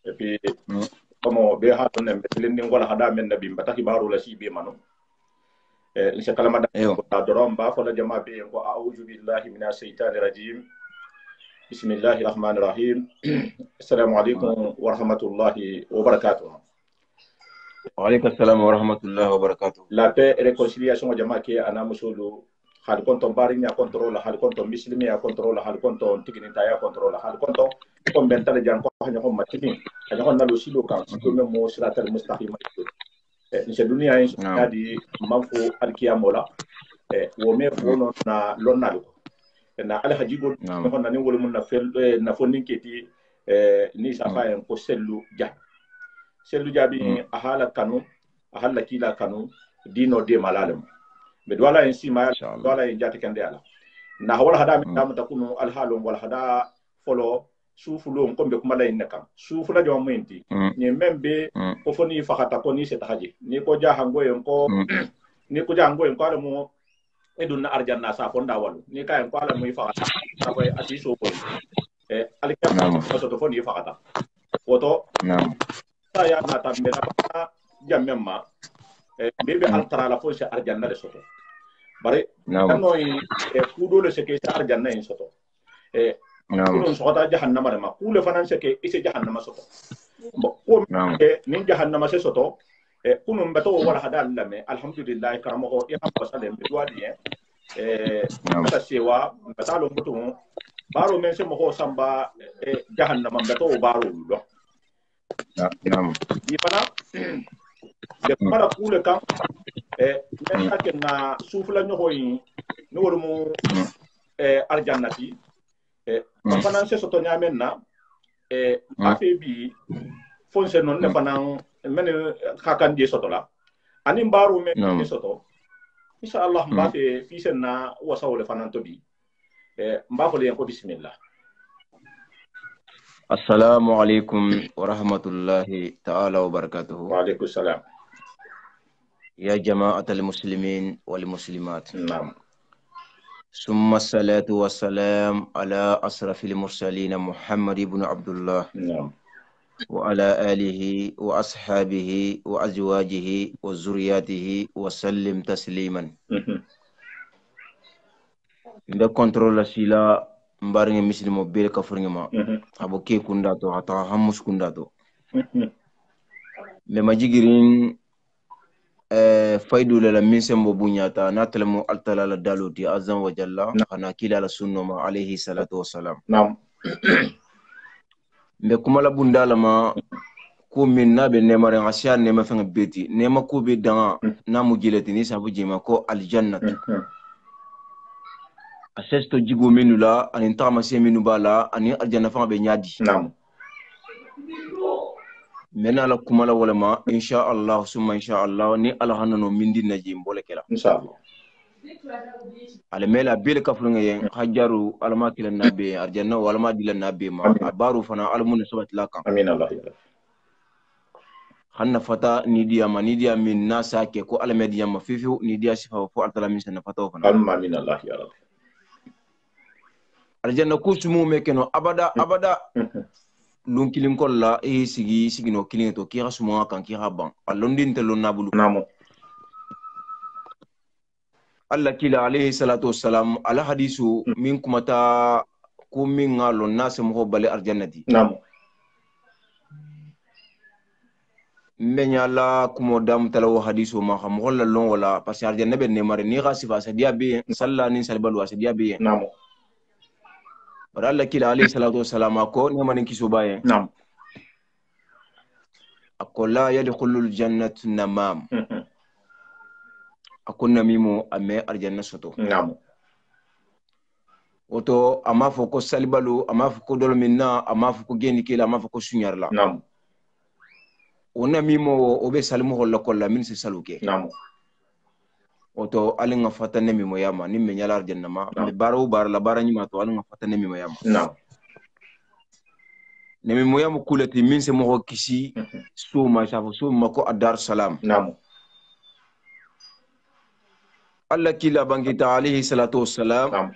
et puis como be ha ton nembe len ni wala hada men nabi bataki baro la si be mano insha kalama da dorom ba fa la jama be ko a'udhu billahi minash shaitani rajim bismillahir rahmanir rahim assalamu alaikum wa rahmatullahi wa barakatuh. Wa alaikum assalam wa rahmatullahi wa barakatuh. La paix et réconciliation au jama ke ana musulu hal konton bari nya contrôle hal konton muslimi ya contrôle hal konton tiginita ya contrôle hal konton ko ben tale jan ko hanya ko matini hanya ko nalo silo kan ko me mo siratal mustaqim ni se dunia en di manfo alkiyamola wo me fono na lonalo na ala hajibo ko na ni wol mun na fel na fonni keti ni safa en ko sellu jabi ahala kanu ahala kila kanu dino de malalem be wala en sima wala en jati kende ala na wala hada mi dam takunu al halum wala hada folo sufulo ko be kuma la en nakam sufula jom menti ni membe ko foni fakata ko ni se tahaji ni ko jahango en ko ni ko jahango en ko ala mo edun arjanna sa fonda walu ni ka en ko ala mo fakata sa ko ati so ko alikam ko to foni fakata woto sa ya na tambe na jamemma bebe altara la fo se arjanna le soto bare noy kudo le se ke arjanna en soto kuno sota jahannama de ma kule fanan se ke ise jahannama soto bo ko ni jahannama se soto kuno mbato wala hadal lame alhamdulillah karamo ya ko salem be wadi mata sewa batalo mutum baro men se mo ko samba jahannama mbato baro do di pana de para kule kan men akena sufla nyoy no worumu aljannati fanan se soto nyamen na afi bi fonse non le fanan men kakan je soto la ani mbaru men je soto inshallah mbafe fi senna wasawle fanan to bi mbafo le ko bismillah. Assalamu alaikum wa rahmatullahi ta'ala wa barakatuhu. Wa alaikum salam. Ya jama'atal muslimin wal muslimat. Naam. Summa salatu wa salam ala asrafil mursalin Muhammad ibn Abdullah. Naam. Wa ala alihi wa ashabihi wa azwajihi wa zurriyatihi wa sallim tasliman. Nda contrôle la sila mbaringe mislimo bele kafurngema abo ke kunda to ata hamus kunda to me majigirin faydu la min sembo bunyata natlemu altala la daluti azza wa jalla kana kila la sunnoma alayhi salatu wassalam. Naam. Me kuma la bundala ma ko min nabe nemare asiya nema fanga beti nema ko be danga na mujilati ni sabu jima ko aljannat asesto jigo minula ani tama se minubala ani aljanna fa be nyaadi. Naam. Mena la kumala wala ma insha Allah summa insha Allah ni alhanano mindi naji mbole kala insha Allah ale mela bil kafrunga yen hajaru alama kila nabi aljanna wala ma dila nabi ma abaru fana almun sabat laka amin Allah ya hanna fata nidia min nasa ke ko almedia ma fifi nidia sifa fo altala min sana fata fana amin Allah ya rabbi aljanna kusumu mekeno abada lun kilin kolla sigi no kilin to kira suma kan kira ban allondin telon nabulu namo Allah kila alayhi salatu wassalam ala hadisu min kumata ko min ngalo nasimo bale arjannati namo menya la kumo dam talaw hadisu ma xam holla lon wala parce que arjanna be ne mare ni khasifa sadia be salla ni salbalu sadia be namo bara Allah kila alayhi salatu wassalam ko ne manin kiso baye namo akola yadkhulul jannatu namam akonna mimo ame arjanna soto namo oto ama foko salbalu ama foko dol minna ama foko geni kila ama foko sunyarla namo ona mimo obe salmu holla kolla min se saluke namo oto alinga fatane mimo yama nimme nyala arjanna ma be baro bar la barani ma to alinga fatane mimo yama namo ne mimo yama kulati min se mo kisi suma shafo suma ko adar salam namo Allah kila bangita alayhi salatu wassalam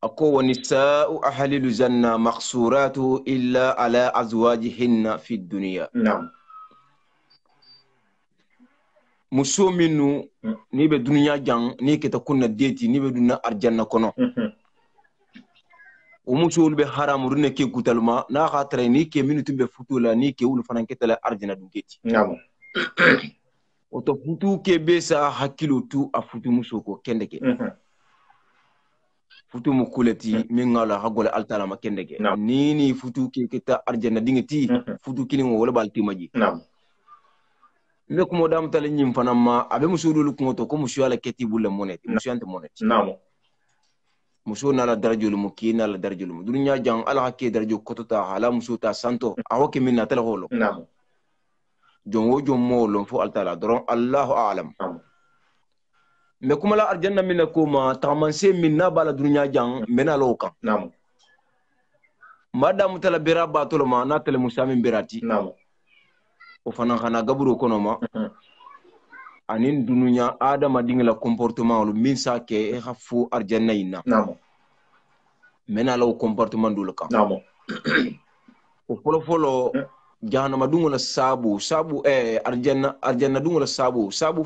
أكو ونساء أهل الجنة مقصورات إلا على أزواجهن في الدنيا. نعم. مسو منو نيبه دنيا جان نيكي تكون ديتي نيبه دنيا أرجنة كنو ومسو اللي بحرام رنة كي قتلما نا خاطر نيكي منو تنبه فتولا نيكي ولو فنان كتلا أرجنة دنكيتي. نعم. وتفتو كي بيسا حكيلو تو أفتو مسو كو كندكي futu mu kuleti min ngala hagole altala ma kendeke nini futu ke kita arjana dingeti futu kilingo wala balti maji nam me ko modam tale nyim fanama abe musudul ko to ko musu ala keti bulle moneti musu ante moneti nam musu nala darajul mukina la darajul mu dunya jang ala ke daraju kotota hala musu ta santo awoke minna tala holo nam jongo jommo lon fu altala doron Allahu a'lam me kuma la arjanna minna kuma tamanse minna bala dunya jang mena loka nam madam tala bira batolo ma na tele musamin birati nam o fana xana gaburo kono ma anin dunya adama dingla comportement lu min sa ke e khafu arjanna ina nam mena law comportement dul ka nam o folo jahannama dungula sabu arjanna dungula sabu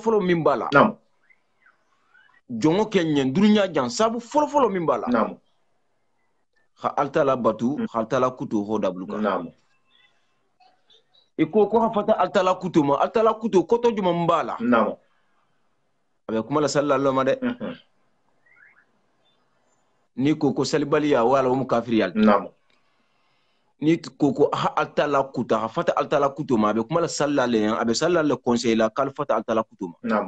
folo min bala nam jongo kenyen dunya jan sabu folo min bala nam kha altala batu kha altala kutu ho dabluka nam iko ko hafata altala kutu ma altala kutu koto juma mbala nam abe kuma la sallallahu ma de ni ko salibaliya wala mu kafiriyal nam ni ko altala kutu hafata altala kutu ma abe kuma la sallallahu abe sallallahu conseil la kal fata altala kutu ma nam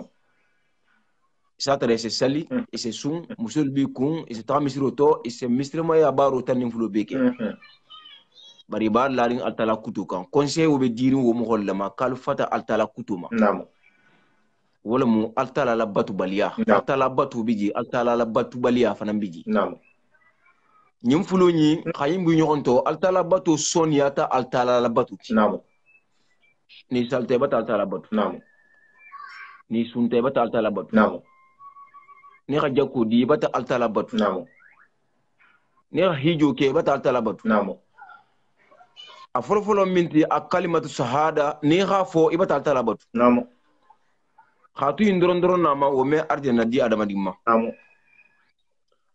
satare se sali e se sun musul bi kun e se tamisiro to e se mistrema ya baro tanin fulo beke bari bar larin altala kutu kan conseil wo be dirin wo mo hollama kal fata altala kutu ma nam wala mu altala la batu baliya altala batu biji altala la batu baliya fanan biji nam nyim fulo nyi khayim bu nyonto altala batu soniata altala la batu nam ni salte bata altala batu nam ni sunte bata altala batu nam ni khajako di bata altala batu nam ni hijo ke bata altala batu nam a folo minti a kalimatu shahada ni khafo ibata altala batu nam khatu indron nama o me arjana di adama digma nam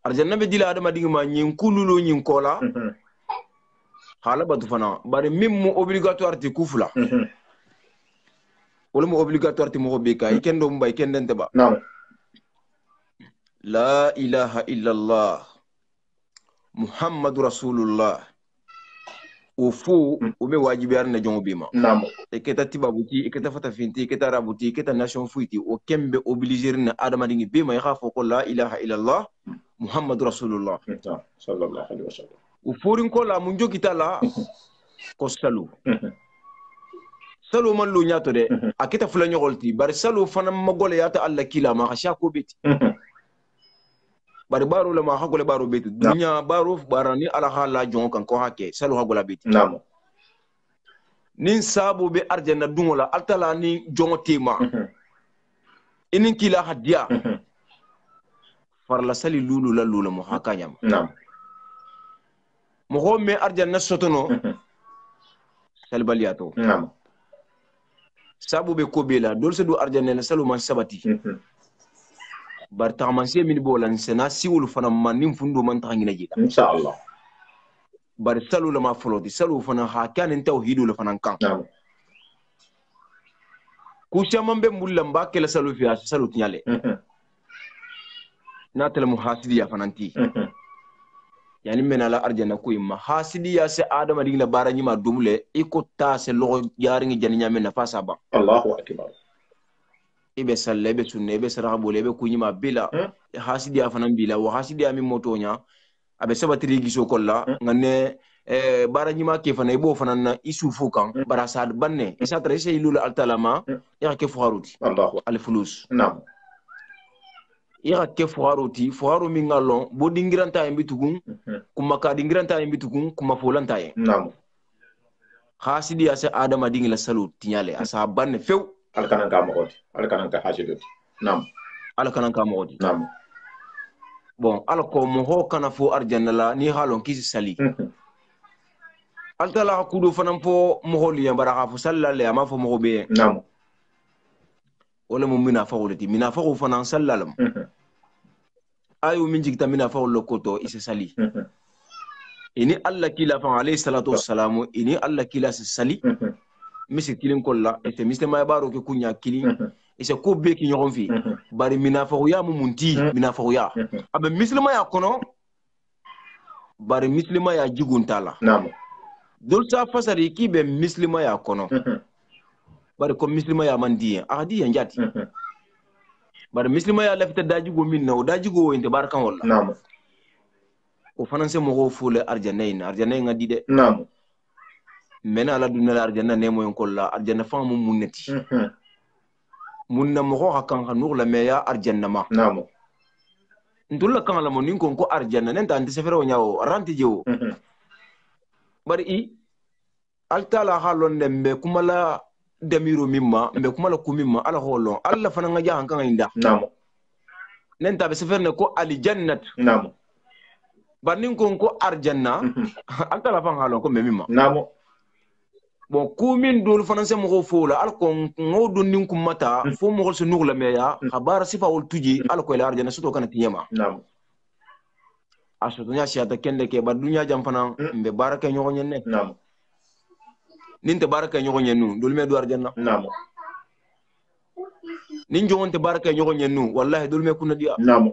arjanna be dila adama digma nyin kululo nyin kola hala batu fana bari mimmu obligatoire ti kufula wala mo obligatoire ti mo be kay kendo mbay kendente ba nam la ilaha illa allah muhammadu rasulullah ofu o be wajibi arna jongo bima nam e keta tibabuti e keta fata finti e keta rabuti e keta nation fuiti o kembe obliger na adama dingi bima ya khafo ko la ilaha illa allah muhammadu rasulullah sallallahu alaihi wasallam o forin ko la mun jokita la ko salu salu man lu nyato de akita fula nyogolti bar salu fana magole yata alla kila ma khasha ko beti bari baro la ma hagole baro beti dunya baro barani ala hala jon kan ko hake salu hagola beti nam nin sabu be arjanna dungola altala ni jongo tema inin kila hadiya farla sali lulu la lulu mo hakanyam nam mo ho me arjanna sotono salbaliyato nam sabu be ko bela dol se du arjanna na salu man sabati bar tamanse min bolan sena siwul fana man nim fundo man tangina jida inshallah bar salu la ma foloti salu fana ha kan tawhidu la fana kan nam ku chamam be mulla mbake la salu fiya salu tinyale na tele muhasidiya fananti yani mena la arjana ko imma hasidiya se adama digla bara nyima dumle iko ta se logo yaringi janinya mena fasa ba allahu akbar ibe salle be sunne be sarabo lebe kunyima bila hasidiya fanan bila wa hasidiya min motonya abe sabatri giso kolla ngane bara nyima ke fana ibo fanan na isufu kan bara sad banne isa trese ilul altalama ya ke fuharuti allahu al fulus nam ira ke fuharuti fuharu min ngalon bo dingiranta en bitugun kuma ka dingiranta en bitugun kuma folanta en nam hasidiya se adama dingila salu tinyale asa banne few alkanan ka modi alkanan ka hasidu nam alkanan ka modi nam bon ala ko mo ho kana fo arjanna la ni halon kisi sali altala kudu fanan fo mo holi ya baraka fo sallale ama fo mo be nam wala mo mina fa wolati mina fa fanan sallalam ayu min jigta mina fa wolo koto ise sali ini alla kila fa alayhi salatu wassalamu ini alla kila sali misi kilin kolla ete mislima baro ke kunya kilin ise ko be ki nyogon fi bari mina fa ya mu munti mina fa ya abe mislima ya kono bari mislima ya jiguntala nam dol sa fasari ki be mislima ya kono bari ko mislima ya mandi ahadi ya njati bari mislima ya lafita dajigo minna o dajigo inte barkan walla nam o fananse mo go fule arjanna ngadi de nam mena ala dunna arjanna nemo en kolla arjanna famu munnati munna mo go hakan hanur la meya arjanna ma nam ndulla kan la mo nin ko arjanna nenta ante sefero nyaawo ranti jewo bari i altala halon dembe kumala damiro mimma mbe kumala kumimma ala holon alla fana nga jahan kan inda nam nenta be seferne ko aljannat nam banin ko arjanna altala fan halon ko mimma nam bon kumin dol fana se mo fola al ko ngodon nin kum mata fo mo so nugla meya khabara sifa wol tuji al ko la arjanna suto kana tiyama nam aso dunya siata kende ke ba dunya jam fana mbe baraka nyoko nyenne nam ninte baraka nyoko nyennu dol me do arjanna nam nin jongonte baraka nyoko nyennu wallahi dol me kunna dia nam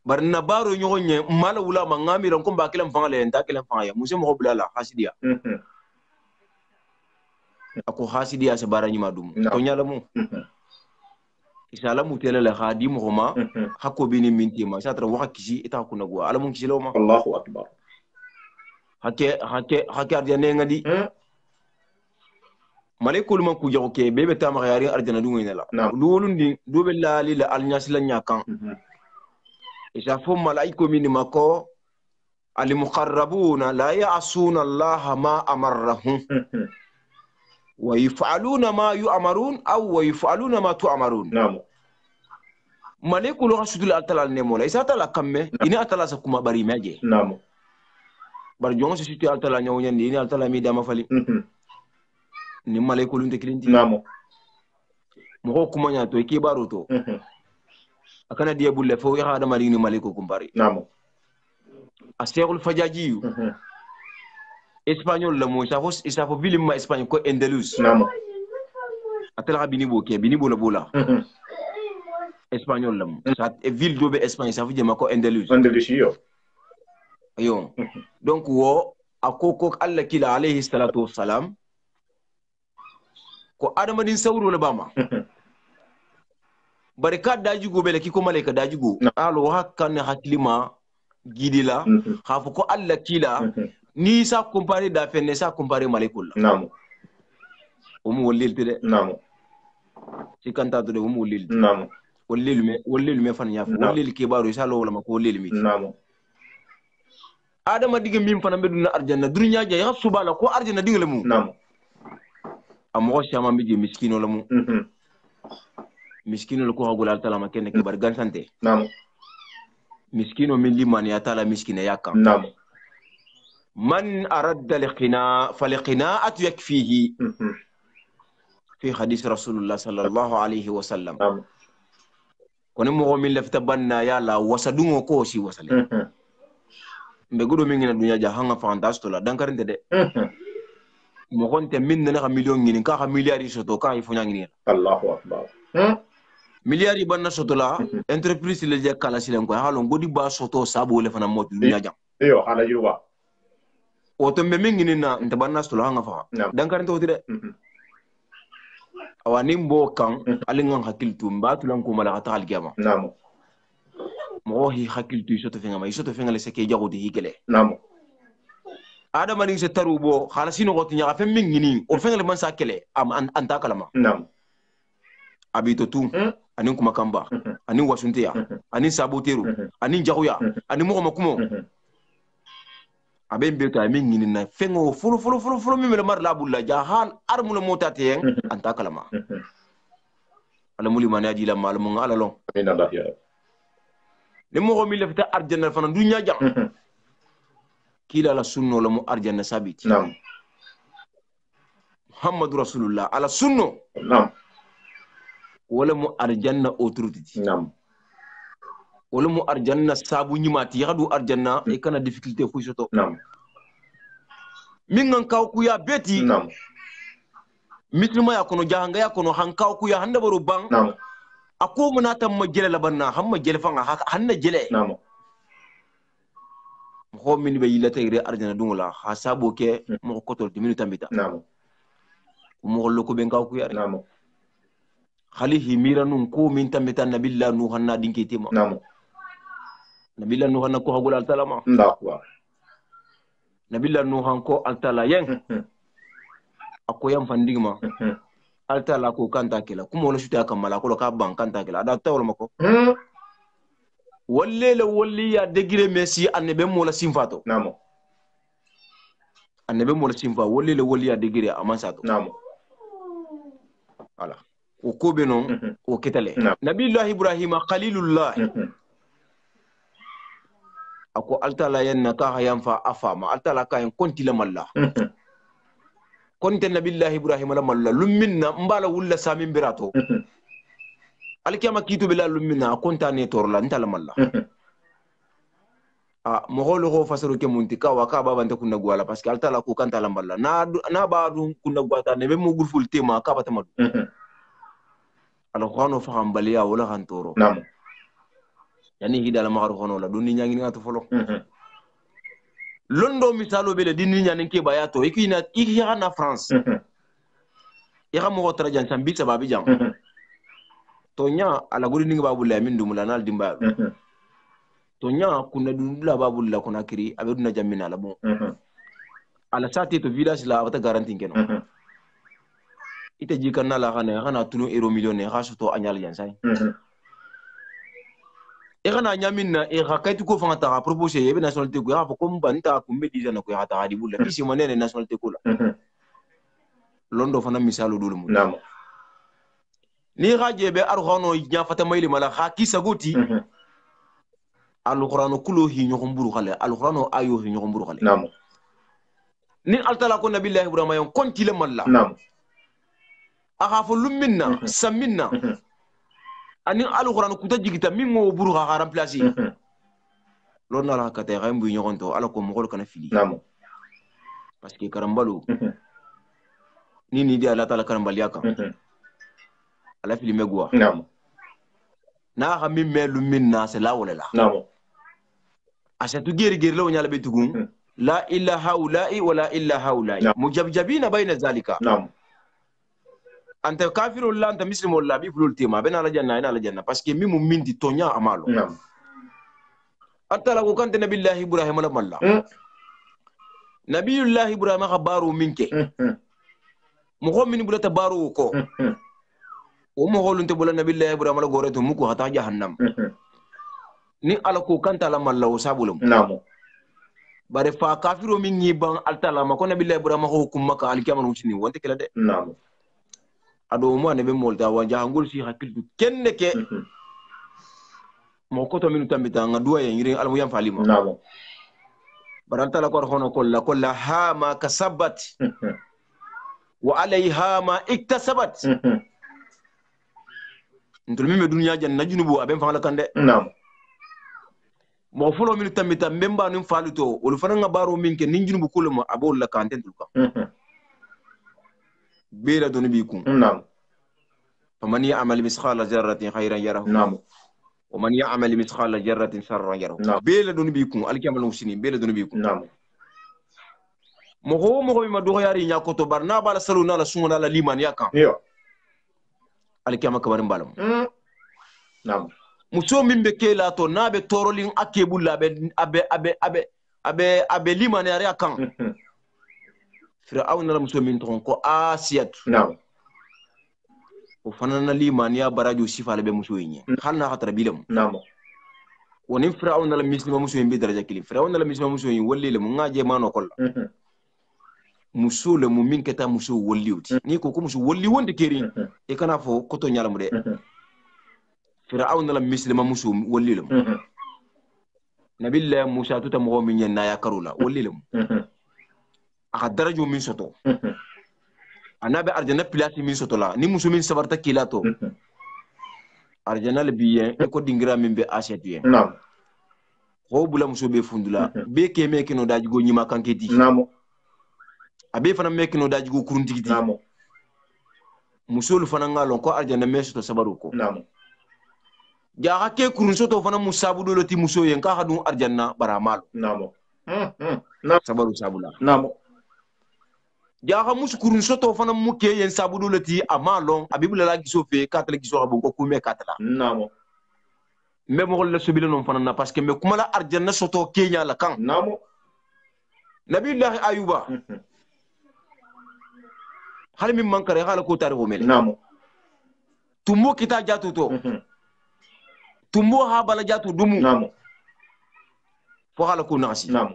bar na baro nyoko nye mala wula ma ngamira ko ba kilam fangale nda kilam fangaya musse mo bilala hasidia ako hasidia se bara nyima dum to nyala mu isala mu tele la khadi mo ma hakko bini minti ma satra waka kisi ita kunna go ala mun kisilo ma Allahu akbar hake arjanna ngadi malaikul man ku jago ke bebe tama yari arjanna dum ngela lulundi dobe lali la alnyasila nyakan isa fo malaiko min mako al muqarrabuna la ya'suna Allah ma amarrahum wa yaf'aluna ma yu'marun aw wa yaf'aluna ma tu'marun nam malaiko lo rasudul atala ne mola isa tala kamme ini atala sa kuma bari meje nam bar jongo se situ atala nyaw nyandi ini atala mi dama fali ni malaiko lu ntekilinti nam mo kuma nya to ke baro to akana dia bulle fo ya hada mari ni malaiko kumbari nam asyul fajaji espagnol la mo isa fo vilim ma espagne ko Andalus nam atala bini bo ke bini bola bola espagnol la mo sa e ville do be espagne sa fu jema ko Andalus yo ayo donc wo akoko alla kila alayhi salatu wassalam ko adamadin sawro la bama barika dajigo bele kiko malaika dajigo alo hakkan haklima gidila hafu ko alla kila ni sa comparer da fenne sa comparer malaikul nam mu wolil de nam ci kanta de mu wolil nam wolil me fan yafu wolil ke baro sa lo wala mako wolil mi nam adama diga mim fana beduna arjanna dunya ja ya subala ko arjanna diga lamu nam amo shama miji miskino lamu miskino lo ko hagula talama kenne ke bar gansante nam miskino min limani ya tala miskina yakam nam من أرد القناع فالقناعة يكفيه في حديث رسول الله صلى الله عليه وسلم كوني مغمين لفتبنا يالا وسدونغو كوشي وسلم مبغدو مين الدنيا جهانا فانتاستولا دانكارين تدي مغنت من نغا مليون نين كاها ملياري سوتو كاها يفنيا نين الله أكبر ملياري بنا سوتولا انتربريز اللي جاء كالا سيلان كوي هالون غودي با سوتو سابو لفنا موت الدنيا جام ايوه على يوا woto be min nginina ntabanna stolo hanga fa dankarin to tide awani mbo kan alingan hakiltu mbatulan ko mala kata algama namo mo hi hakiltu soto fenga ma soto fenga le seke jagodi higele namo adama ni se tarubo khalasino goti nya fa min ngini o fenga le man sakele am anta kalama namo abito tu anin kuma kamba anin wasuntiya anin saboteru anin jahuya anin mo makumo aben beta min nginina fengo fulu mi mel mar la bulla jahal armul motate anta kalama ala muli manaji la mal mun ala lon amin allah ya ne mo mi lefta arjanna fana dunya jam kila la sunno la mu arjanna sabiti نعم muhammadu rasulullah ala sunno نعم wala mu arjanna autorité نعم wala mu arjanna sabu nyimati yadu arjanna e kana difficulté fu soto نعم min ngan kaw ku ya beti نعم mislima ya kono jahanga ya kono han kaw ku ya handa baro bang نعم ako munata ma jele labanna hamma jele fanga hanna jele نعم ho min be yilata ire arjanna dungula ha sabo ke mo ko tol diminu tambita نعم mo gollo ko ben kaw ku ya نعم khalihi miranun ko min tambita nabilla nu hanna dinki tema نعم nabilla nu hanna ko hagul altalama d'accord nabilla nu han ko altala yen ako yam fandigma altala ko kanta kila kuma wala shuta kamala ko ka ban kanta kila ada tawlo mako wallela walli ya degire messi annabe mola simfato نعم annabe mola simfa wallela walli ya degire amansato نعم ala o ko be non o ketale nabiullah ibrahima khalilullah ako altala yanna ka hayam fa afama altala ka en konti la malla konte nabiullah ibrahima la malla lumminna mbala wulla samin birato alkiyama kitu bila lumminna konta ne torla ntala malla mo holo ho fasaro ke munti ka wa ka baba nta kunna gwala parce que altala ko kanta la malla na ba du kunna gwata ne be mo gurful tema ka bata madu alquran fa hambaliya wala kan toro نعم yani hidala magaru hono la dun nyangi ngata folo londo misalo bele din nyangi ke bayato ikina na France ya mo tara jan sambi sababi jam to nya ala guri ninga babu la min dumula nal dimba to nya kunna dula babu la kuna kiri abe duna jamina la bon ala sati to village la wata garantie keno ite jikanna la kana tunu euro millionnaire ha to anyal jan sai kana nyamina kaitu ko fanga ta proposer yebe nationalité ko ha ko mbanta ko mbedi jana ko ha ta hadi bulla kisi monene nationalité ko la londo fana misalo dulu mu نعم ni haje be arhono nya fata mayli mala ha kisa goti alqur'ano kulo hi nyokomburu khale alqur'ano ayo hi nyokomburu khale نعم ni altala ko nabillahi ibrahima yon konti le malla نعم akhafu lumminna samminna ani alqur'ano kuta jigita min mo buru ha remplacer lonna la kata gambu nyokonto ala ko mo kana fili نعم parce que karambalo ni di ala tala karambali aka ala fili megwa نعم na ha min melu minna se la wala la نعم ashatu geri geri law nyala betugun la ilaha ula'i wala ilaha ula'i mujabjabina bayna zalika نعم anta kafirul la anta muslimul la bi fulul tema bena la janna ina la janna parce que mimu minti tonya amalo نعم atala ko kante nabillahi ibrahim la malla nabiyullahi ibrahim khabaru minke mo min bulata baru ko o mo holunte bula nabillahi ibrahim la goreto muko hata jahannam ni ala ko kanta la malla o sabulum نعم bare fa kafiro min ngi ban altala ma ko nabillahi ibrahim ko hukum ka alkiyama wutini wonte kala de نعم ado mo ne be molta wa jahangul si hakiltu kenne ke mo ko to minu tambita nga duwa yen yiri almu yam falima نعم baranta la ko hono kolla ha ma kasabat wa alayha ma iktasabat ntul mi me dunya jan najunubu aben fa la kande نعم mo fulo minu tambita memba nim faluto wol fana nga baro minke nin junubu kuluma abol la kante tulka bela doni bi kun نعم faman ya'mal misqala zarratin khayran yarahu نعم ومن يعمل مثقال ذرة شرا يره بيلا دون بيكون الكامل المسلمين بيلا دون بيكون نعم مغو ما دو ياري نياكو تو برنا بالا سلونا لا سونا لا ليمان ياكا يو الكامل كبارم بالام نعم muso min be kela to na be torolin akebulla abe liman yare akan fir'aun la muso min ton ko asiyat نعم o fanana liman ya barajo sifala be muso yin halna hatara bilam نعم woni fir'aun la muslima muso yin be daraja kili fir'aun la muslima muso yin wolle le mun ngaje mano kolla muso le mu min keta muso wolliwti ni ko muso wolli wonde keri e kana fo koto nyalamu de fir'aun la muslima muso wolli le nabilla musa tuta mo min yenna ya karula wallilum aka darajo min soto anabe arjana place min soto la ni musumin sabarta kilato arjana le biyen e ko dingira min be asetu nam ko bula muso be fundula be ke meke no daji go nyima kanketi namo abe fana meke no daji go kuruntigiti namo musolu fana ngalon ko arjana meso to sabaru ko namo ja ke kurun soto fana musabu do loti muso yen ka hadu arjana baramal namo sabaru sabula namo ja ha musu kurun soto fana muke yen sabu do loti amalon abibula la giso fe katale giso abon ko kume katala namo me mo la subila non fana na parce que me kuma la arjana soto kenya la kan namo nabillahi ayuba hal min mankare hala ko tariho mele namo tumbo kita jatu to tumbo ha bala jatu dumu namo fo hala ko nasi namo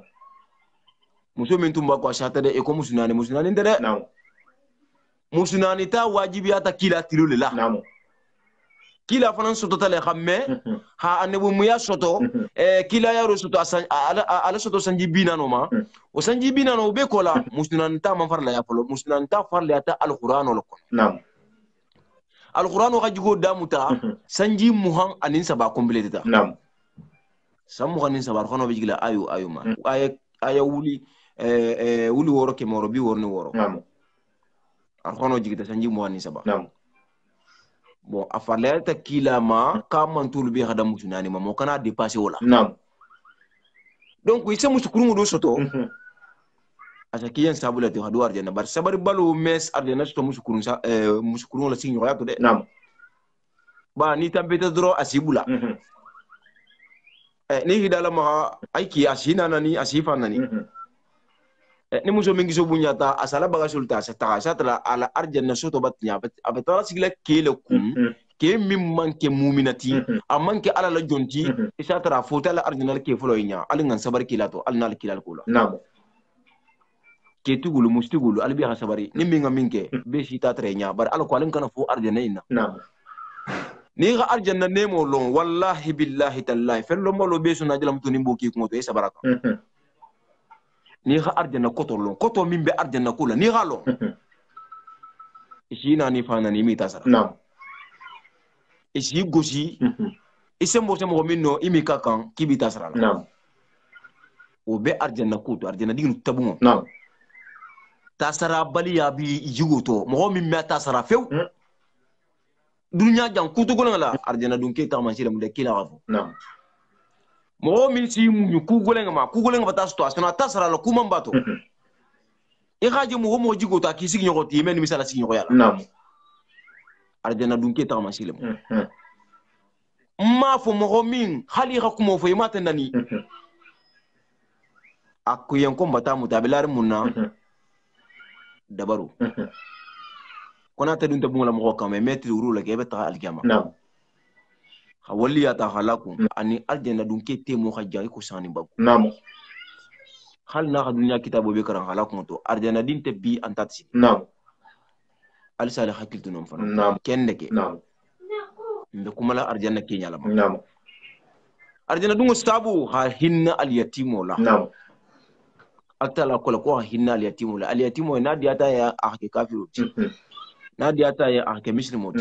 muso min tumba ko shata de e ko musunani ndere namo musunani ta wajibi ata kila tilule la namo kila fanan soto tale xamme ha anebu muya soto kila yaro soto ala soto sanji binano ma o sanji binano be ko la musunanta man farla ya polo musunanta farla ta alqur'ano lo ko nam alqur'ano ga jigo damuta sanji muhan anin saba complete ta nam samu hanin saba khono be jigla ayu ma aya wuli wuli woro ke moro bi worni woro nam khono jigita sanji muhan ni saba nam bon afaleta kila ma ka mantul bi hada musunani ma mo kana dépasser wala nam donc ise musukuru do soto asa kiyen sabula to hadu arjana bar sabar balu mes arjana soto musukuru sa musukuru la sinyo yato de nam ba ni tambeta dro asibula ni hidala ma aiki asina nani asifa nani ni muso mingi so bunyata asala baga sulta sa ta satla ala arjana soto batnya abatala sigla kele kum ke mim manke muminati amanke ala la jonti isatra fota la arjana ke folo nya alingan sabar kilato alnal kilal kula nam ke tugulu mustigulu albi ha sabari ni minga minke be sita tre nya bar al ko alin kana fo arjana ina nam ni ga arjana nemo lon wallahi billahi tallahi fello molo be suna jalam to ni mboki ko to e sabaraka ni ga arjana koto min be arjana kula ni galo isi na ni fana ni mi tasara nam isi gosi isembo sembo minno imi kakan kibi tasara nam o be arjana kuto arjana dignu tabumo nam tasara bali ya bi jigoto mo min me tasara few dunya jan kuto golanga arjana dun ke ta man sira mu de kila gafu nam mo min si mu ku golanga ba tasto asna tasara la kuma mbato e gaje mo jigoto ki sigi nyogoti men misala sigi nyogo yalla nam arjana dun ke ta man sira mu ma fo mo min hali ga kuma fo yimata nani akuyen ko mbata mutabilar munna dabaru kona ta dunta bungala mo kam metri urula ke beta aljama nam hawali ya ta halaku ani aljanna dun ke temo hajja ko sani babu nam hal na dunya kitabo be karan halaku to aljanna din te bi antati nam al sala hakiltu non fana nam kende ke nam mbe kumala aljanna ke nyala ma nam aljanna dun stabu ha hinna al yatimo la nam atala ko hinna al yatimo na diata ya ahke kafiru na diata ya ahke muslimu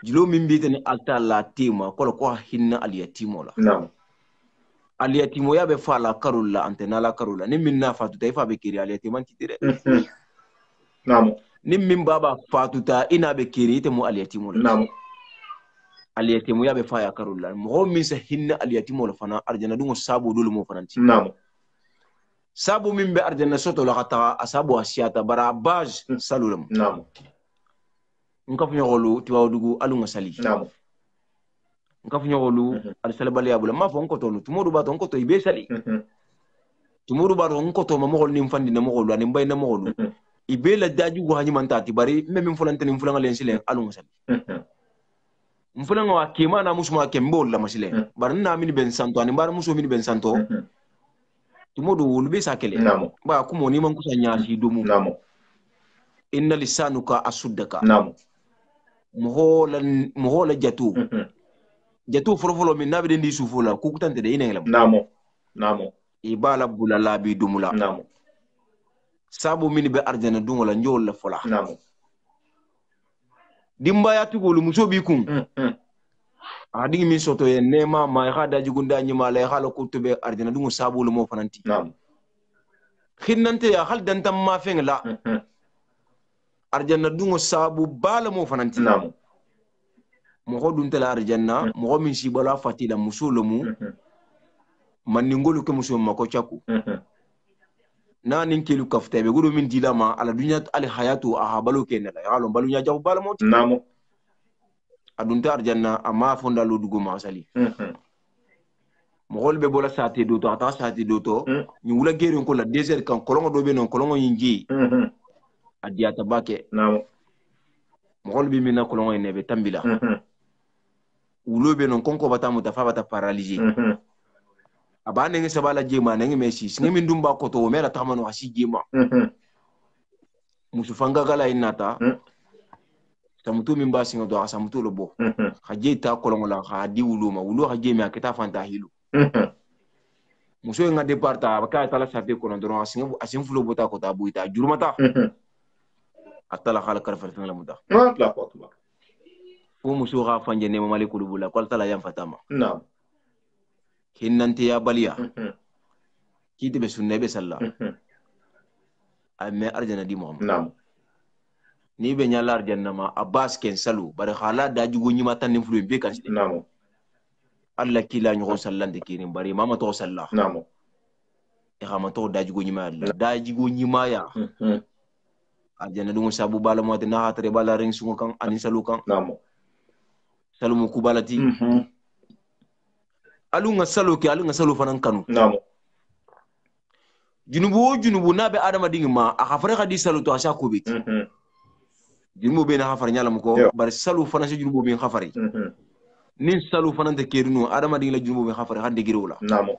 jilo min bi tani atala tema ko hinna al yatimo la nam al yatimo ya be fala karulla antena la karulla ni min na fatu tay fa be kiri al yatiman titire nam ni min baba fatu ta ina be kiri te mu al yatimo nam al yatimo ya be fa ya karulla mo min sa hinna al yatimo la fana arjana dungo sabu dulu mo fananti nam sabu min be arjana soto la kata asabu asiata bara baj salulam nam nka fu nyogolu tiwawdugu alunga sali nam nka fu nyogolu al salbali abula ma fo nko tonu tumodu ba to nko to ibe sali tumodu ba to nko to ma mogol nim fandi na mogolu ani mbay na mogolu ibe la daju go hanyi mantati bari me min fulante nim fulanga len silen alunga sali mfulanga wa kema na musuma kembo la masile bari na min ben santo ani bar muso min ben santo tumodu wulbe sakele ba kumo ni man kusanya shi dumu inna lisanuka asuddaka mohola jatu jatu folo min nabi ndi sufula ku kutante de ina ngelam namo ibala bulala bi dumula namo sabu min be arjana dungola njol la fola namo dimba ya tugolu muso bi kun adigi min soto ye nema ma ya da jigunda nyima la ya ko to be arjana dungo sabu lu mo fananti namo khinnante ya hal dan tam ma fengla arjana dungo sabu bala mo fananti namo mo dun tala arjana mo min si bala fatila musulumu man ngolu ko muso mako chaku na nin kelu kafta be gudu min dilama ala dunya al hayatu aha balu kenela ya lo balu nya jaw bala mot namo adunta arjanna amma fonda lo dugo ma sali mo gol be bola sati do to ata sati do to ni wula gerin ko la desert kan kolongo do be non kolongo yinji adiya tabake namo mo gol be mina kolongo ne be tambila wulo be non konko bata mutafa bata paralyser abane ngi sabala jema nangi mesi singi min dumba ko to mela tamano asi jema musu fanga gala inata tamutu min ba singa do asamutu lo bo haje ta kolongo la ha di wuluma wulo haje mi akita fanta hilu muso nga departa baka tala sabe ko ndoro asin fulo bota ko ta buita jurumata atala khala karfa tan la muda la ko to o muso ga fanje ne mamali ko bula ko tala yam fatama na'am hinnante ya baliya kiti be sunne be salla amme arjana di muhammad na'am ni be nyala arjana ma abbas ken salu bare khala daji go nyima tan fulu be kan na'am alla kila nyon sallande kirin bare mama to salla na'am e xama to daji go nyima alla daji go nyima ya arjana dum sabu bala mo na hatre bala ring sungo kan anin salu kan na'am salu mu kubalati alunga salo fanan kanu namo junubu nabe adama dingma akafare khadi salo to asha ko bit junubu be na khafar nyala mko bar salo fanan se junubu be khafari nin salo fanan te kerino adama dingla junubu be khafari hande girola namo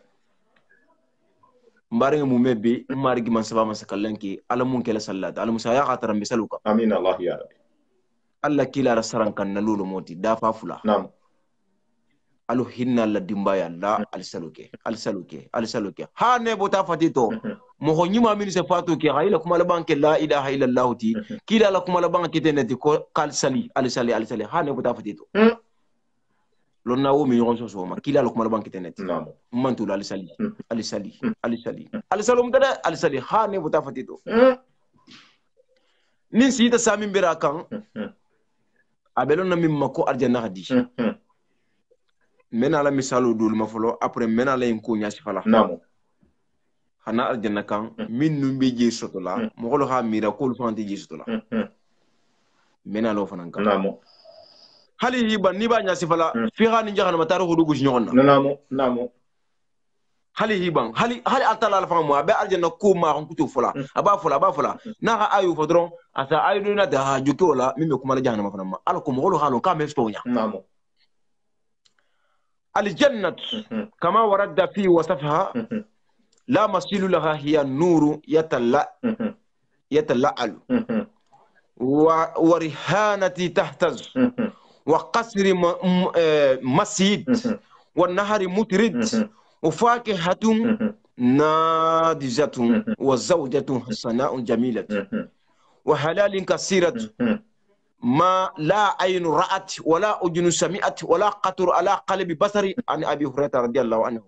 mbare mu mebbe margi man saba man sakallanki alamun kala sallata alamusa ya khataram bi saluka amin allah ya rabbi alla kila rasaran kan nalulu moti dafa fula namo alu hinna la dimbaya la alisaluke ha ne bota fatito mo ho nyima min se fatu ke hayla kuma la banke la ilaha illa allah ti kila la kuma la banke teneti ko kal sali alisali ha ne bota fatito lon na wo mi yon so ma kila la kuma la banke teneti namo mantu alisali alisalum tada alisali ha ne bota fatito nin sita samin bira kan abelon na mimma ko arjanna hadi mena la misalu dul ma folo après mena la ko nyasi fala namo hana arjanna kan min numbe je soto la mo golo ha mira ko lu fanti je soto la mena lo fanan kan namo hali hiba ni ba nyasi fala fi hani jahana mataro ko dugu nyonna namo hali hiban hali atala la famu abe arjanna ko ma on kutu fola aba fola na ha ayu fodron asa ayu na da jukola mimbe kuma la jahana ma fanan ma al ko mo golo halo ka me stonya namo الجنة كما ورد في وصفها لا مثيل لها هي النور يتلأل ورهانة تهتز وقصر مسيد والنهر مترد وفاكهة ناضجة وزوجة حسناء جميلة وحلال كثيرة ما لا عين رأت ولا أذن سمعت ولا قطر على قلب بصري عن أبي هريرة رضي الله عنه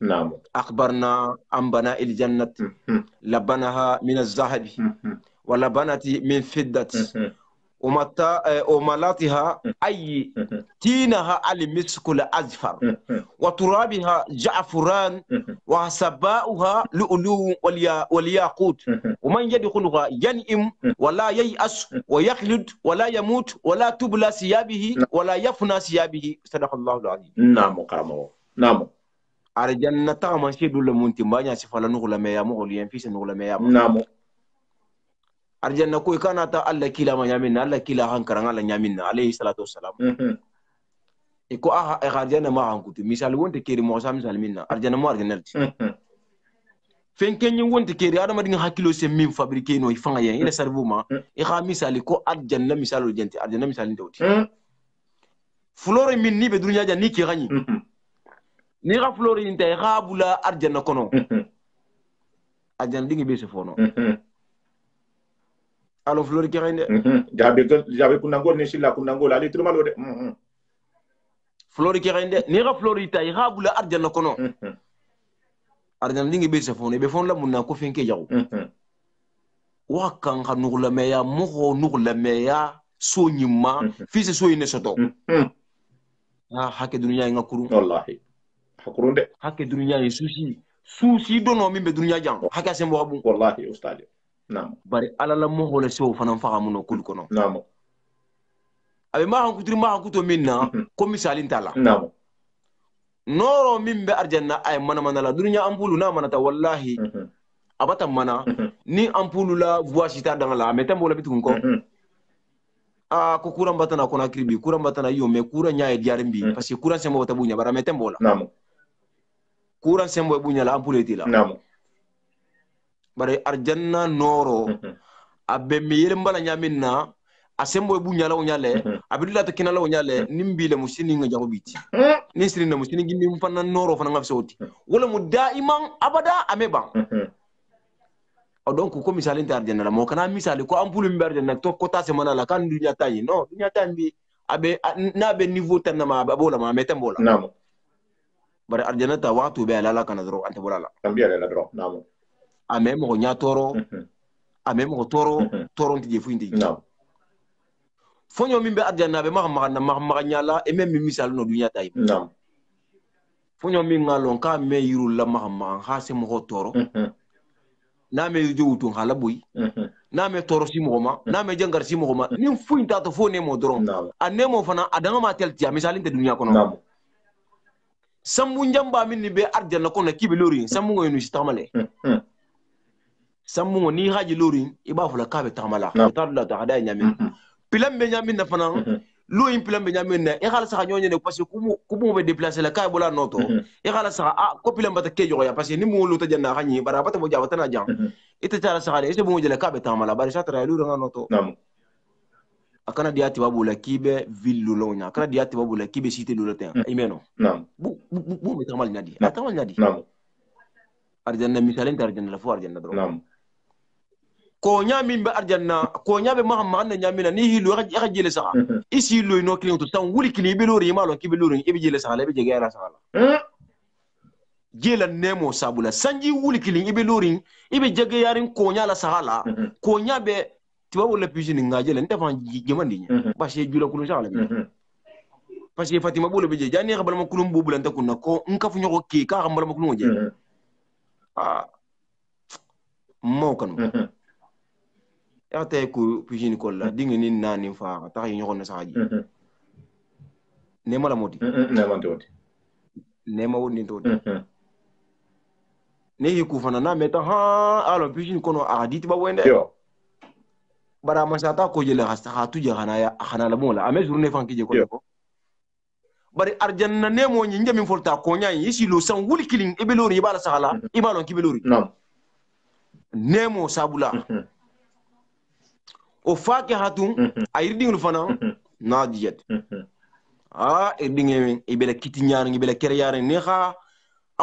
نعم أخبرنا عن بناء الجنة لبنها من الذهب ولبنت من فضة وملاتها أي تينها المسك الأزفر وترابها جعفران وسباؤها لؤلؤ والياقوت ومن يدخلها ينئم ولا ييأس ويخلد ولا يموت ولا تبلى ثيابه ولا يفنى ثيابه صدق الله العظيم. نعم كرامه نعم. أرجعنا تاما شيدو لمنتي بانيا سفلا نقول ما يا مغول ينفيس نقول ما يا نعم. arjanna ko kana ta alla kila ma nyaminna alla kila hankaran alla nyaminna alayhi salatu wassalam e ko aha e arjanna ma hankutu misal wonte keri mo sam misal minna arjanna mo arjanalti fen kenyi wonte keri adama dinga hakilo se min fabriquer no ifanga yen ina sarbu ma e kha misali ko arjanna misalul jenti arjanna misal ndewti flore min ni be dunya ja ni ki gani ni ga flori inte ga bula arjanna kono arjanna dingi be se fono alo flori ke rende jabe kunangol ne silla kunangol ali turmalo de flori ke rende ni ga flori tay ga bula arjanna kono arjanna dingi be se fono be fon la munna ko fenke jaw wa kan ga nugula meya mo nugula meya so nyima fi se so ine soto hake dunya ngakuru wallahi hakurunde hake dunya susi dono min be dunya jang hake sembo abu wallahi ustadi naam bari alala mo hole so fanan fagamuno kul kono naam abe ma han kutri ma han kuto minna ko misalin tala naam noro min be arjanna ay mana la dunya ampulu na manata wallahi abata mana ni ampulu la voici ta dans la metem bola bitun ko ko kuran batana kona kribi kuran batana yo me kuran nyaay diarimbi parce que kuran sembo tabunya bara metem bola naam kuran sembo bunya la ampulu etila naam bare arjanna noro abbe mi yele mbala nyaminna asembo bunya la onyale abidula to kinala onyale nimbile musini nga jago biti ni sirina musini gimbi mfanna noro fana ngafsoti wala mu daiman abada ameba donc ko misali inter arjanna la mo kana misali ko ampulu mber arjanna to kota semana la kan dunya tayi no dunya tambi abe na be niveau tan ma bola ma metem bola naam bare arjanna ta waqtu be ala kana dro ante bola la tambi ala dro naam ame mo nya toro ame mo toro ndi fu ndi naam fonyo min be arjanna be ma nyala e même misal no dunya tayi naam fonyo min ngalon ka me yiru la ma ha se mo toro na me jowutu hala boy na me toro si mogoma na me jangar si mogoma nim fuinta to fo ne mo doron anemo fana adanga ma tel tia misalin te dunya kono naam sambu njamba min ni be arjanna kono kibe lori sambu ngoy nu sitamale sambu ni haji lori iba fula kabe tamala tadla ta hada nyami pilambe nyami na fana lo yin pilambe nyami na e khala sa nyonye ne parce que kumu be déplacer la kay bola noto e khala sa ko pilamba ta kejo ya parce que ni mo lo ta janna khani bara bata bo jawata na jang ite tara sa khale e bo jele kabe tamala bari sa tara lu nga noto naam akana diati babu la kibe villu lonya akana diati babu la kibe cité lu latin imeno naam bu me tamal nyadi atamal nyadi naam arjanna misalin tar arjanna la fu arjanna dro naam ko nyami be arjanna ko nyabe ma na nyami na ni hilu ya jele sa isi lo no client to tan wuli kili be lori ma lo kibe lori ibe jele sa la be jege ala sa la jela nemo sabula sanji wuli kili ibe lori ibe jege yarin ko nyala sa la ko nyabe tibabu la piscine ngajele ndefan jemandi parce que jula kulu sa la parce que Fatima bolo be je jani xabal ma kulum bubu lan takuna ko nka fu ñoko ki ka xambal ma kulum je mo kan ya tay ko piscine ko la dingi ni nani fa tax yi ñoko na saxaji ne mala moti ne man toti ne ma woni toti ne yi ku fana na meta ha alo piscine kono a dit ba wende yo bara masata ko je la hasta tu je xana la mo la ame journée fan ki je ko bari arjanna nemo nyi njami folta ko nyaay yisi lo san wuli killing ibelori ibala sahala ibalon kibelori naam nemo sabula o faake hatun ayirdingul fana nadiyat irdinge ibela kiti nyaar ibela kere yaare ni kha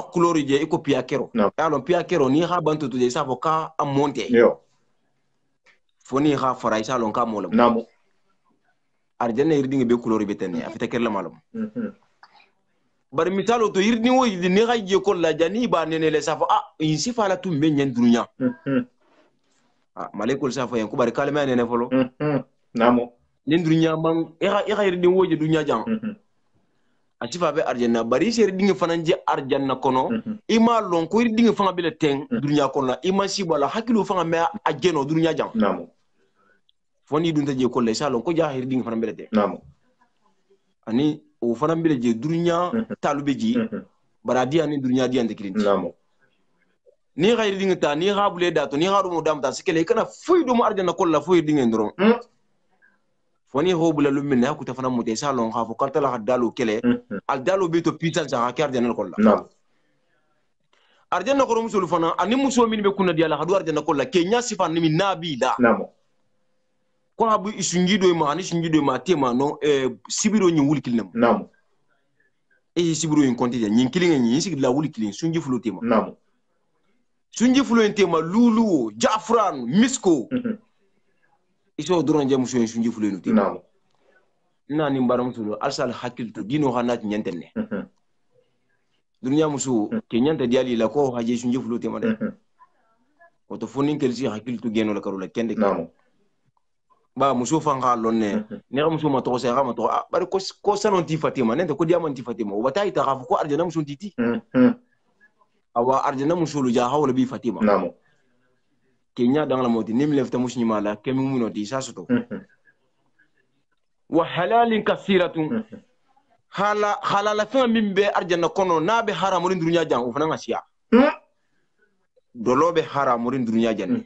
akulori je iko pia kero alon pia kero ni kha bantu to je safo ka am monte yo foni kha faray salon ka molam naam arjanna irdinge be kulori betene afita kerla malum bari misalo to irdin wo yidi ne gaje ko la jani ba nene le safa in sifala tum be nyen dunya malekul safa en ko bari kalma nene folo namo nin dunya man e ga irdin wo je dunya jang asifa be arjanna bari ser dinge fananje arjanna kono ima lon ko irdinge fanga be le ten dunya kono ima sibala hakilu fanga me ajeno dunya jang namo foni dunta je ko le salon ko jahir dinge fanga be le ten namo ani o fana mbele je dunya talube ji baradi ani dunya di ande kirinti namo ni khayri dinga ta ni khabule dato ni kharu mo damta sikele kana fuido mo arjana kolla fuido dinga ndoro foni hobula lumin na kuta fana mo de salon khafu kalta la dalu kele al dalu bito pitan sa hakar arjana kolla namo arjana ko musul fana ani muso min be kunna diala hadu arjana kolla ke nya sifan ni nabi da namo ko abu isungido ma ani sungido ma tema no sibiro nyi wulkil nam namo e siburu in konti ya nyin kilin nyin sigi la wuli kilin sunji fulo tema namu sunji fulo tema lulu jafran misko iso doron je muso sunji fulo no tema namu na ni mbaram tulo alsal hakiltu dino hanat nyantenne dunya muso kenyanta diali la ko haje sunji fulo tema de oto fonin kelsi hakiltu geno la karula kende namu ba muso fanga lonne ne muso ma to se ga ma to bari ko sanon ti fatima ne ko diamant ti fatima o bata ita gafu ko arjana muso titi awa arjana muso lu ja hawla bi fatima namu kenya dang la moti nim lefta mushni mala kemi muno di sasoto wa halalin kasiratun halala fa min be arjana kono na be haramurin dunya jan o fana ngasiya dolo be haramurin dunya jan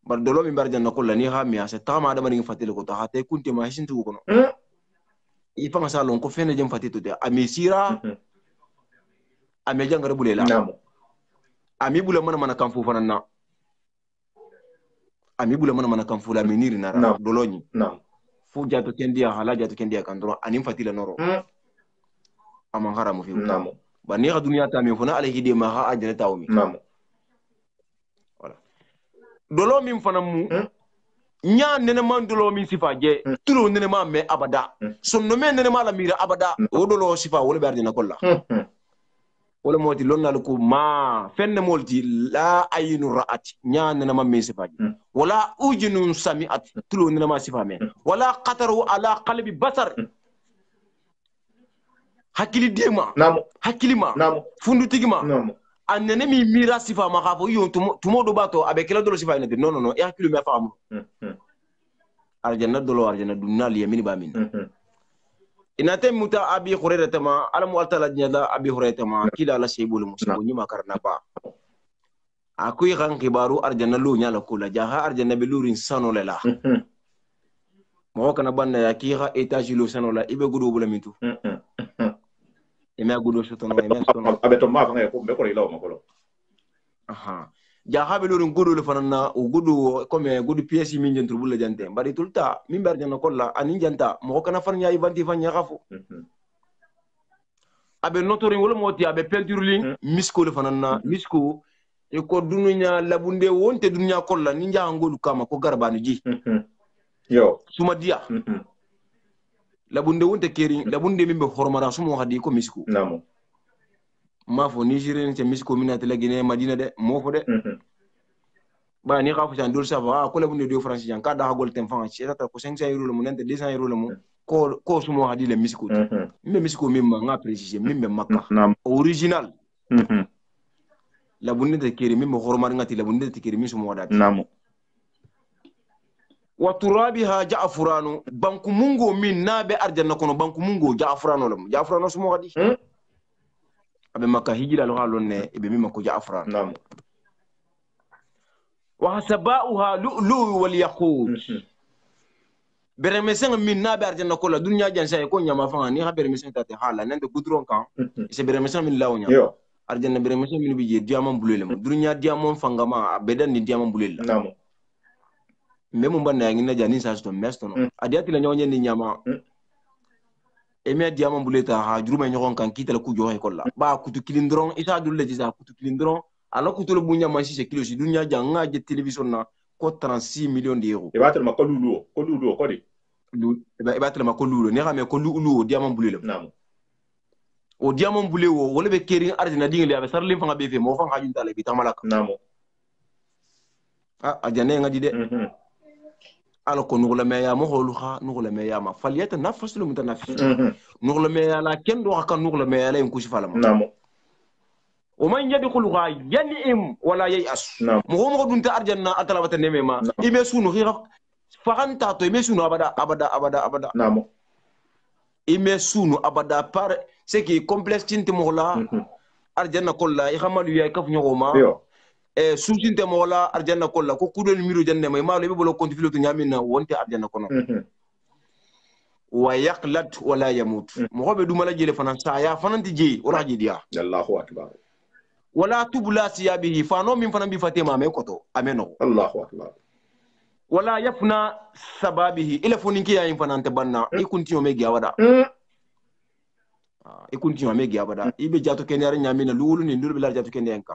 bar dolo min bar janna kullu ni ha mi asa tama da marin fatile ko ta ha tay kunti ma hishintu ko no i fanga salon ko fene jam fatito de ami sira ami jangara bulela namu ami bula mana kan fu fanana ami bula mana kan fu la miniri nara doloni namu fu jato kendia hala jato kendia kan dro anim fatile noro ama haramu fi namu ba ni ga duniya ta mi fona alayhi de ma ha ajana tawmi namu dolo min fana mu nya nene man dolo min sifa je tulo nene ma me abada sonno men nene ma la mira abada o dolo sifa wala be ardina kolla wala moti lonna ko ma fenne molti la ayinu ra'at nya nene ma me sifa je wala ujunun sami'at tulo nene ma sifa me wala qataru ala qalbi basar hakili dema hakili ma fundu tigima anene mi mira sifa ma khafo yo tumo do bato abe kala do sifa ina de non ya kilo me faamu arjanna dolo arjanna dunnal yamin ba min inate muta abi khurayra tama alamu altala nyada abi khurayra tama kila la shaybul musibo nyima karna ba akuy kan kibaru arjanna lu nyala kula jaha arjanna be lurin sanolela mo kana banna ya ki ha etage lu sanola ibe gudu bula mintu eme gudo sotono eme sotono abeto ma fanga ko be ko ilaw makolo aha ja habe lorun gudo le fanana o gudo comme gudo pièce min jentul bulla jante bari tulta min ber janna kolla anin janta mo kana fan nya ibanti fan nya xafu abe notori wala moti abe peinture lin misko le fanana misko e ko dununya labunde wonte dunya kolla ni nja ngolu kama ko garbanu ji yo suma dia labunde wonte keri labunde mimbe hormara sumo hadi ko misko namu mafo nigérien te misko minate la Guinée Madina de mofo de ba ni xafu jan dol sava ko labunde do france jan ka da gol tem fan ci ta ko 500 euros le mu nante 200 euros le mu ko sumo hadi le misko mimbe misko mimma nga préciser mimbe makka original labunde te keri mimbe hormar ngati labunde te keri miso mo wadati namu wa turabiha ja'furanu banku mungo min nabe arjanna kono banku mungo ja'furanu lam ja'furanu sumo hadi abe makka hijira lo halonne ibe mimma ko ja'furanu namu wa hasabauha lu'lu wal yaqut beremesen min nabe arjanna kola dunya jansa ko nyama fanga ni ha beremesen tate hala nende gudron kan se beremesen min lawnya arjanna beremesen min bije diamant bulelem dunya diamant fangama bedan ni diamant bulel namu memu banna yangi na jani sa sto mestono adiati la nyonye ni nyama eme diamant buleta ha juruma nyogon kan kitala ku joxe kolla ba kutu kilindron isa dulle jisa kutu kilindron ala kutu le bunya masi se kilo si dunya janga je television na ko 36 millions d'euros e batel ma ko lulu ko di e batel ma ko lulu ne xame ko lulu diamant bulele namu o diamant bule wo wala be keri ardina dingle abe sarlim fanga be fe mo fanga junta le bi tamalaka namu ajane ngadi de ala ko nugula meya mo holu kha nugula meya ma faliyata nafasul mutanafis nugula meya la ken do kan nugula meya la en kushi falama namu o man yadkhuluha yan'im wala yay'as mo dunta arjanna atalabata nemema ime sunu khira fahanta to ime sunu abada namu ime sunu abada par ce qui complexe tinte mo la arjanna kolla i khamalu ya kaf nyogoma suusinte mo wala arjanna kolla ko kudol miro janne may maalo be bolo konti filoto nyamina wonte arjanna kono wa yaqlat wala yamut mo hobe dumala jele fanan sa ya fananti je wala jidiya Allahu akbar wala tubla siyabihi fano min fanan bi fatima me koto ameno Allahu akbar wala yafna sababihi ila foninki ya fanan te banna ikunti o me gawada e kunti ma megi abada ibe jato kenya re nyami na lulu ni ndul bilal jato kenya enka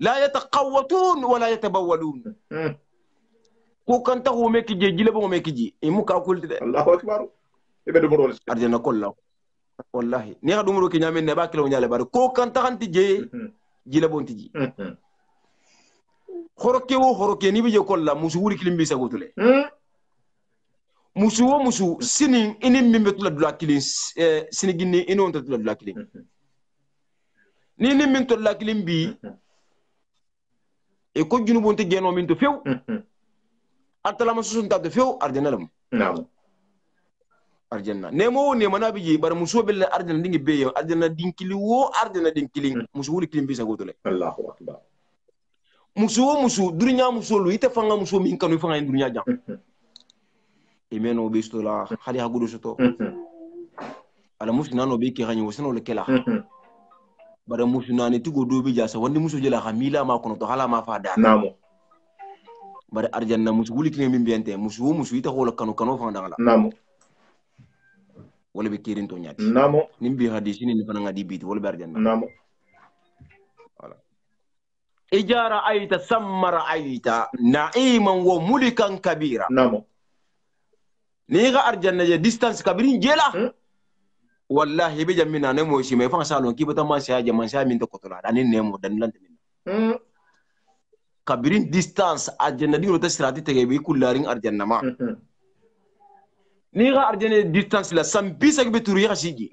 la yataqawwatun wala yatabawwalun ko kanta ho meki je jile bo meki ji e muka kulti de Allahu akbar ibe do mo arjana kolla wallahi ni ga dumuro ke nyami ne ba kilo nyale bar ko kanta kanti je jile bo ntiji horoke ni bije kolla musu wuri kilimbi sagotule musu wo musu sini ini mimbe tula dula kilin sini ginni ini on tula dula kilin ni min tula kilin bi e ko junubo nte geno min to few atala masusun ta to few arjana lam naam arjana nemo ne mana biji bar musu bel arjana dingi be arjana dinkili wo arjana dinkili musu wuri kilim bi sagotule Allahu akbar musu dunya musu lu ite fanga musu min kanu fanga dunya jam imeno bistola khali hagudu soto ala musnano be ki ganyo sino le kela bara musnani tigo do be jasa wandi musu jela khamila ma kono to hala ma fa da namo bara arjanna musu wuli ki min biente musu ita hola kanu fa dangala namo wala be kirin to nyati namo nimbi hadisi ni fana ngadi biti wala be arjanna namo wala ijara ayta sammara ayta na'iman wa mulikan kabira namo ni ga arjanna je distance kabirin jela wallahi be jamina ne mo shi mai fa salon ki bata man sha jaman sha min to kotola dan ne mo dan lan min kabirin distance arjanna di rota sirati tege bi kullarin arjanna ma ni ga arjanna distance la sam bisa be turu ya sigi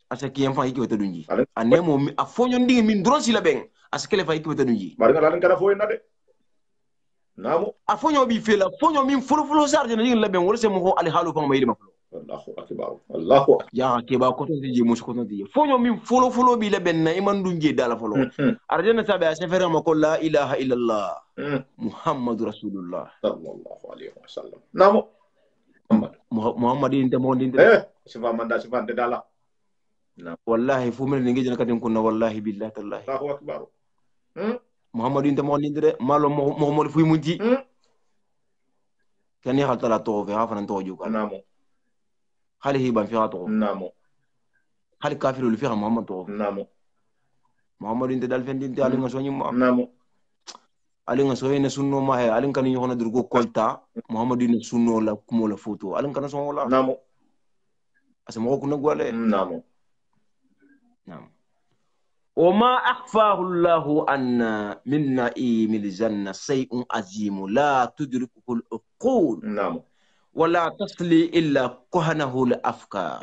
asa ki yam fa yiki wata dunji anne mo a fonyo ndigi min dron si la ben asa kele fa yiki wata dunji bari nga lan kana foy na de namo a fonyo bi fela fonyo min fulu sarje na yin laben wala se mo ali halu fa mayli maflo Allahu akbar Allahu akbar ya ke ba ko to je musu ko to je fonyo min fulu bi laben na iman dunje dala folo arjana tabe a sefere ma ko la ilaha illa allah muhammadu rasulullah sallallahu alaihi wasallam namo muhammad inte mo ndinde sifa manda sifa de dala wallahi fu mel ni ngi jana katin kunna wallahi billahi tallahi Allahu akbar muhammadu inte mo ndinde malo mo fu munji kani haltala to fe hafana to juka namo hali hiban fi hato namo hali kafiru fi muhammad to namo muhammadu inte dal fen dinte alinga so nyima namo alinga so ene sunno ma he alin kan yohona durgo kolta muhammadu ne sunno la kumo la foto alin kan so wala namo asmo ko nagwale namo namo وما أخفاه الله أن من نعيم الجنة شيء عظيم لا تدركه العقول نعم ولا تصلي إلا كهنه الأفكار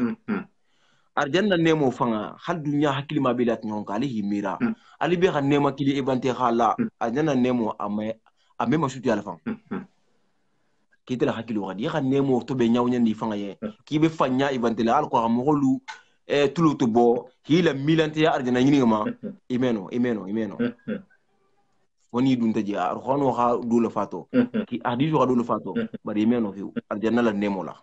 arjanna nemo fanga hal dunya hakili ma bilat ngon kali himira ali be kan nema kili ibante khala arjanna nemo ame masuti ala fang kitela hakili wadi kan nemo to be nyawnya ni fanga ye ki be fanya ibante la al ko amolu tulutu bo hila milante ya arjanna nyini ma imeno woni dun taji ar khono ha dula fato ki hadisu ha dula fato bari imeno fi arjanna la nemo la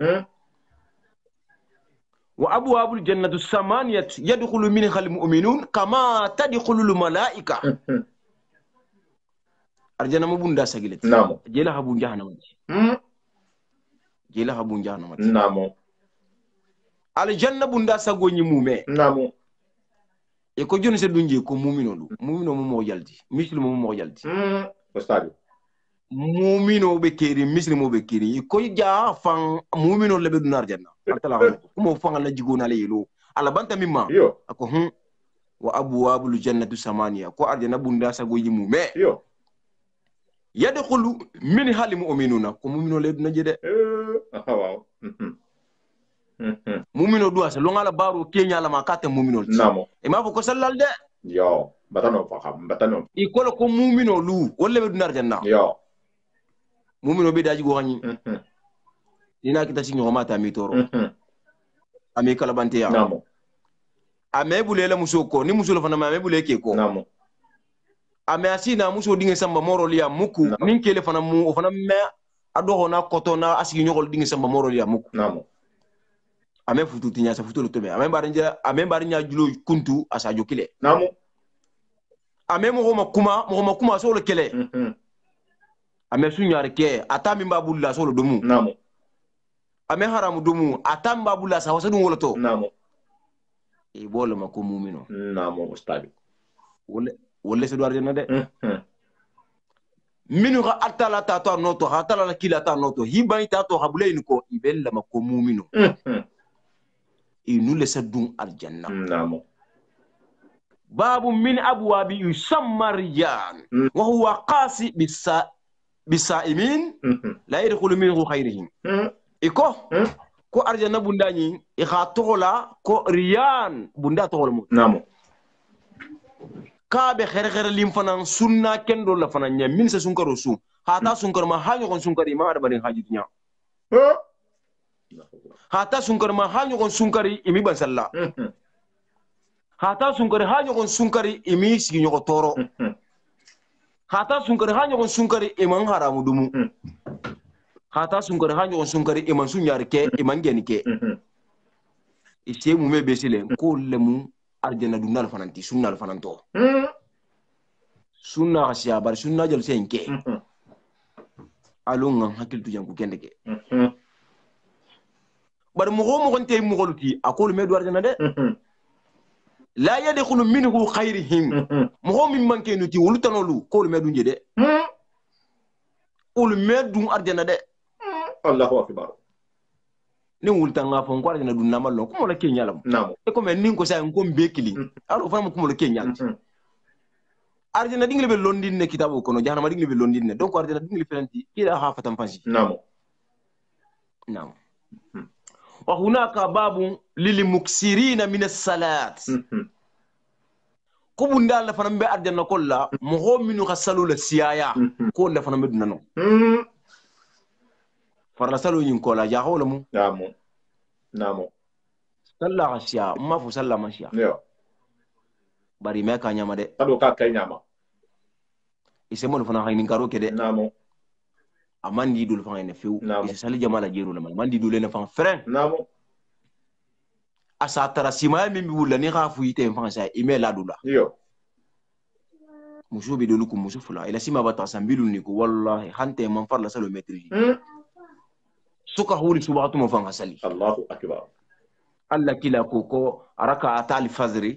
وأبواب الجنة الثمانية يدخل منها المؤمنون كما تدخل الملائكة أرجنا مبوندا سجلت نعم جيلا هبون جهنم جيلا هبون جهنم نعم الجنة بوندا سغوني مومي نعم يكو جون سدونجي كو مومينو مو جالتي مسلم مو جالتي استاذ mumino be keri muslimo be keri ko ja fan mumino lebe dunar janna atala ko fanga la jigona le yelo ala banta mimma ako wa abwabul jannati samaniya ko arjana bunda sa goyi mume yo yadkhulu min hal mu'minuna ko mumino le duna jede waaw mumino duwa sa lo ngala baro kenya la makata mumino namo e ma ko sallal de yo batano fa xam batano i ko ko mumino lu wala be dunar janna yo mumino be daji go hanyi dina kita sinyo mata mi toro ami kala bante ya namo ame bulela musoko ni musulo fana ame buleke ko namo ame asina muso dinge samba moro liya muku nin kele fana mu o fana me ado na koto na asigi nyogol dinge samba moro liya muku namo ame futu tinya sa futu tobe ame barinja julo kuntu asa jokile namo ame mo kuma so le kele ame sunyar ke atami babulla solo domu namo ame haramu domu atami babulla sa wasadu woloto namo e bola ma ko mumino namo ustadi wolle se do arjana de minu ga atala ta to noto ha tala la kila ta noto hibai ta to habulain ko ibella ma ko mumino inu le sadun arjanna namo babu min abwabi yusamma rijan wa huwa qasi bisaimin la yadkhulu minhu khayrihim iko ko arjanna bundani e kha tola ko riyan bunda tol mu namo ka be khere lim fanan sunna kendo la fanan nya min sa sunkaro su hata sunkar ma hanyo kon sunkari ma arbanin haji dunya hata sunkar ma hanyo kon sunkari imi ban salla hata sunkari hanyo kon sunkari imi sigi nyoko toro hata sunkari hanyo kon sunkari iman haramu dumu hata sunkari hanyo kon sunkari iman sunyar ke iman geni ke ise mu me besile ko lemu arjana dunal fananti sunnal fananto sunna khasiya bar sunna jol senke alunga hakil tu jangu kende ke bar mo gonte mo goluti akol me do arjana de la yadkhulu minhu khayrihim mo min manke nuti wulutanolu ko me dunje de ul me dun arjana de Allahu akbar ni wulta nga fon ko arjana dun namal ko mo la kenyalam namo e ko men nin ko sa ko mbekili aro fam ko mo la kenyal arjana dingle be londin ne kitabo kono jahannama dingle be londin ne donc arjana dingle fenti kila ha fatam fansi namo wa hunaka babu lil muksirina min as-salat ko bunda la fanam be arjana kolla mo minu khasalu la siyaya ko la fanam be dunano farla salu nyin kola ja hawla mu namo salla khasya ma fu salla masya yo bari me ka nyama de ado ka kay nyama ise mo fana hayni karo kede namo amandi dul fa ne few ise sali jamala jeru la mandi dul ne fa fren namo asa tara sima mi wula ni khafu yite fa sa email adula yo musu be dolu ko musu fula ila sima bata sambilu ni ko wallahi hante man farla salo metri suka huli subatu mo fa sali Allahu akbar alla kila ko araka atali fajri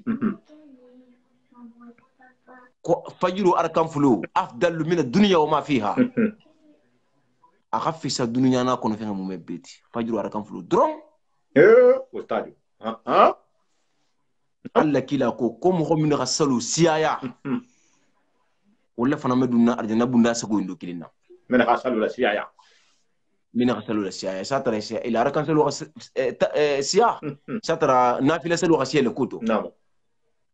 ko fajiru arkan fulu afdalu min ad-dunya wa ma fiha akhafisa dunya na kono fe mu mebeti fajiru arkan fulu dron ustadi alla kila ko mo min ghasalu siyaya wala fana meduna arjana bunda sago indo kilina من غسلوا السيايا من غسلوا السيايا ساتر الى ركن سلو سيا ساتر نافله سلو غسيه لكوتو نعم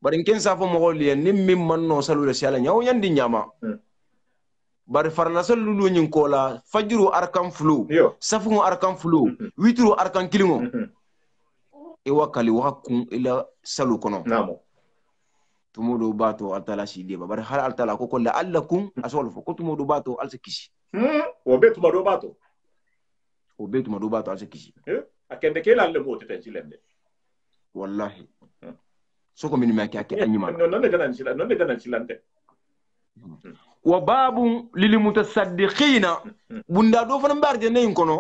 barin ken safo mo li nim mim man no salu la siala nyaw yandi nyama bari farla salu lu nyin kola fajru arkan flu safu arkan flu witru arkan kilingo e wakali wakun ila salu kono namo tumudo bato altala shidi bari hal altala ko kolla allakum asol fo ko tumudo bato alsa kisi o betu mado bato alsa kisi akende kela le moto tan silende wallahi soko min ma kake anyima non ne ganan silante wa babu lil mutasaddiqina bunda do fana barje ne kono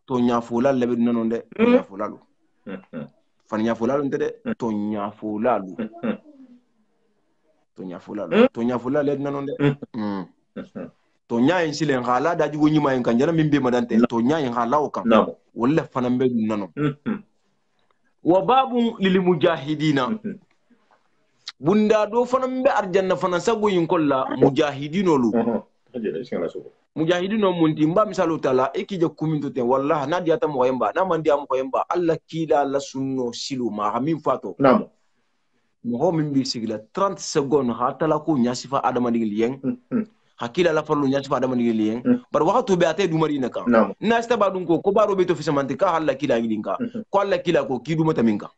to nyafula labe nanon de nyafula fan nyafula de to nyafula le nanon de to nyaay silen khala da jugo nyima en kanjana mimbe madante to nyaay khala o kan wala fana be nanon wa babu lil mujahidina bunda do fana be arjanna fana sago yin kolla mujahidino lu mujahidino munti mba misalu tala ekije kuminto ten wallahi na diata mo yamba na mandi am ko yamba alla kila la sunno silu ma hamim fato namo mo min bi sigla 30 secondes ha tala ko nyasifa adama digil yen hakila la farlu nyasifa adama digil yen bar waxatu be ate du marina kan na sta badun ko baro be to fisamante ka alla kila ngidinka ko alla kila ko kidu mata minka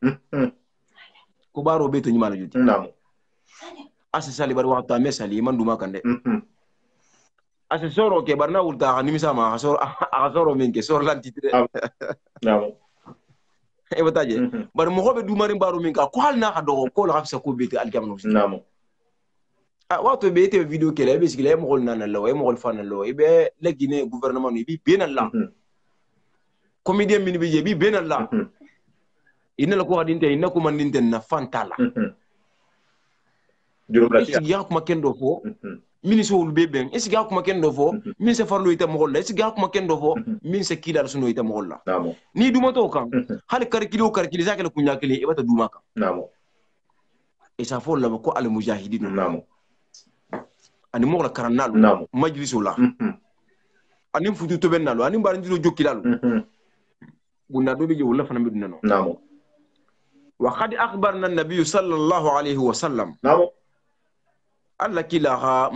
ko baro be to nyimala juti namo asali bar waxta mesali man duma kande asesoro ke barna ulta nimisa ma asoro min ke sor lantite namo e bataje bar mo hobe du mari baro min ka ko halna ka do ko la hafsa ko beti algamno namo wato be te video ke la be sigile mo gol nan law e mo gol fan law e be le Guinée gouvernement ni bi benal la comédien min bi je bi benal la ina la ko hadinte ina ko mandinte na fantala isiga kuma kendo fo min so ulbe ben isiga kuma kendo fo min se farlo ita mogolla isiga kuma kendo fo min se kidal suno ita mogolla ni duma to kan hal karkili zakala kunya kili e bata duma kan namo isa fo la ko al mujahidin namo ani mogola karanalu majlisu la ani futu to ben nalu ani mbar ndilo jokkilalu bunda do be je wala fana be dunano namo wa qad akhbarna an-nabiy sallallahu alayhi wa sallam namo alla kila ha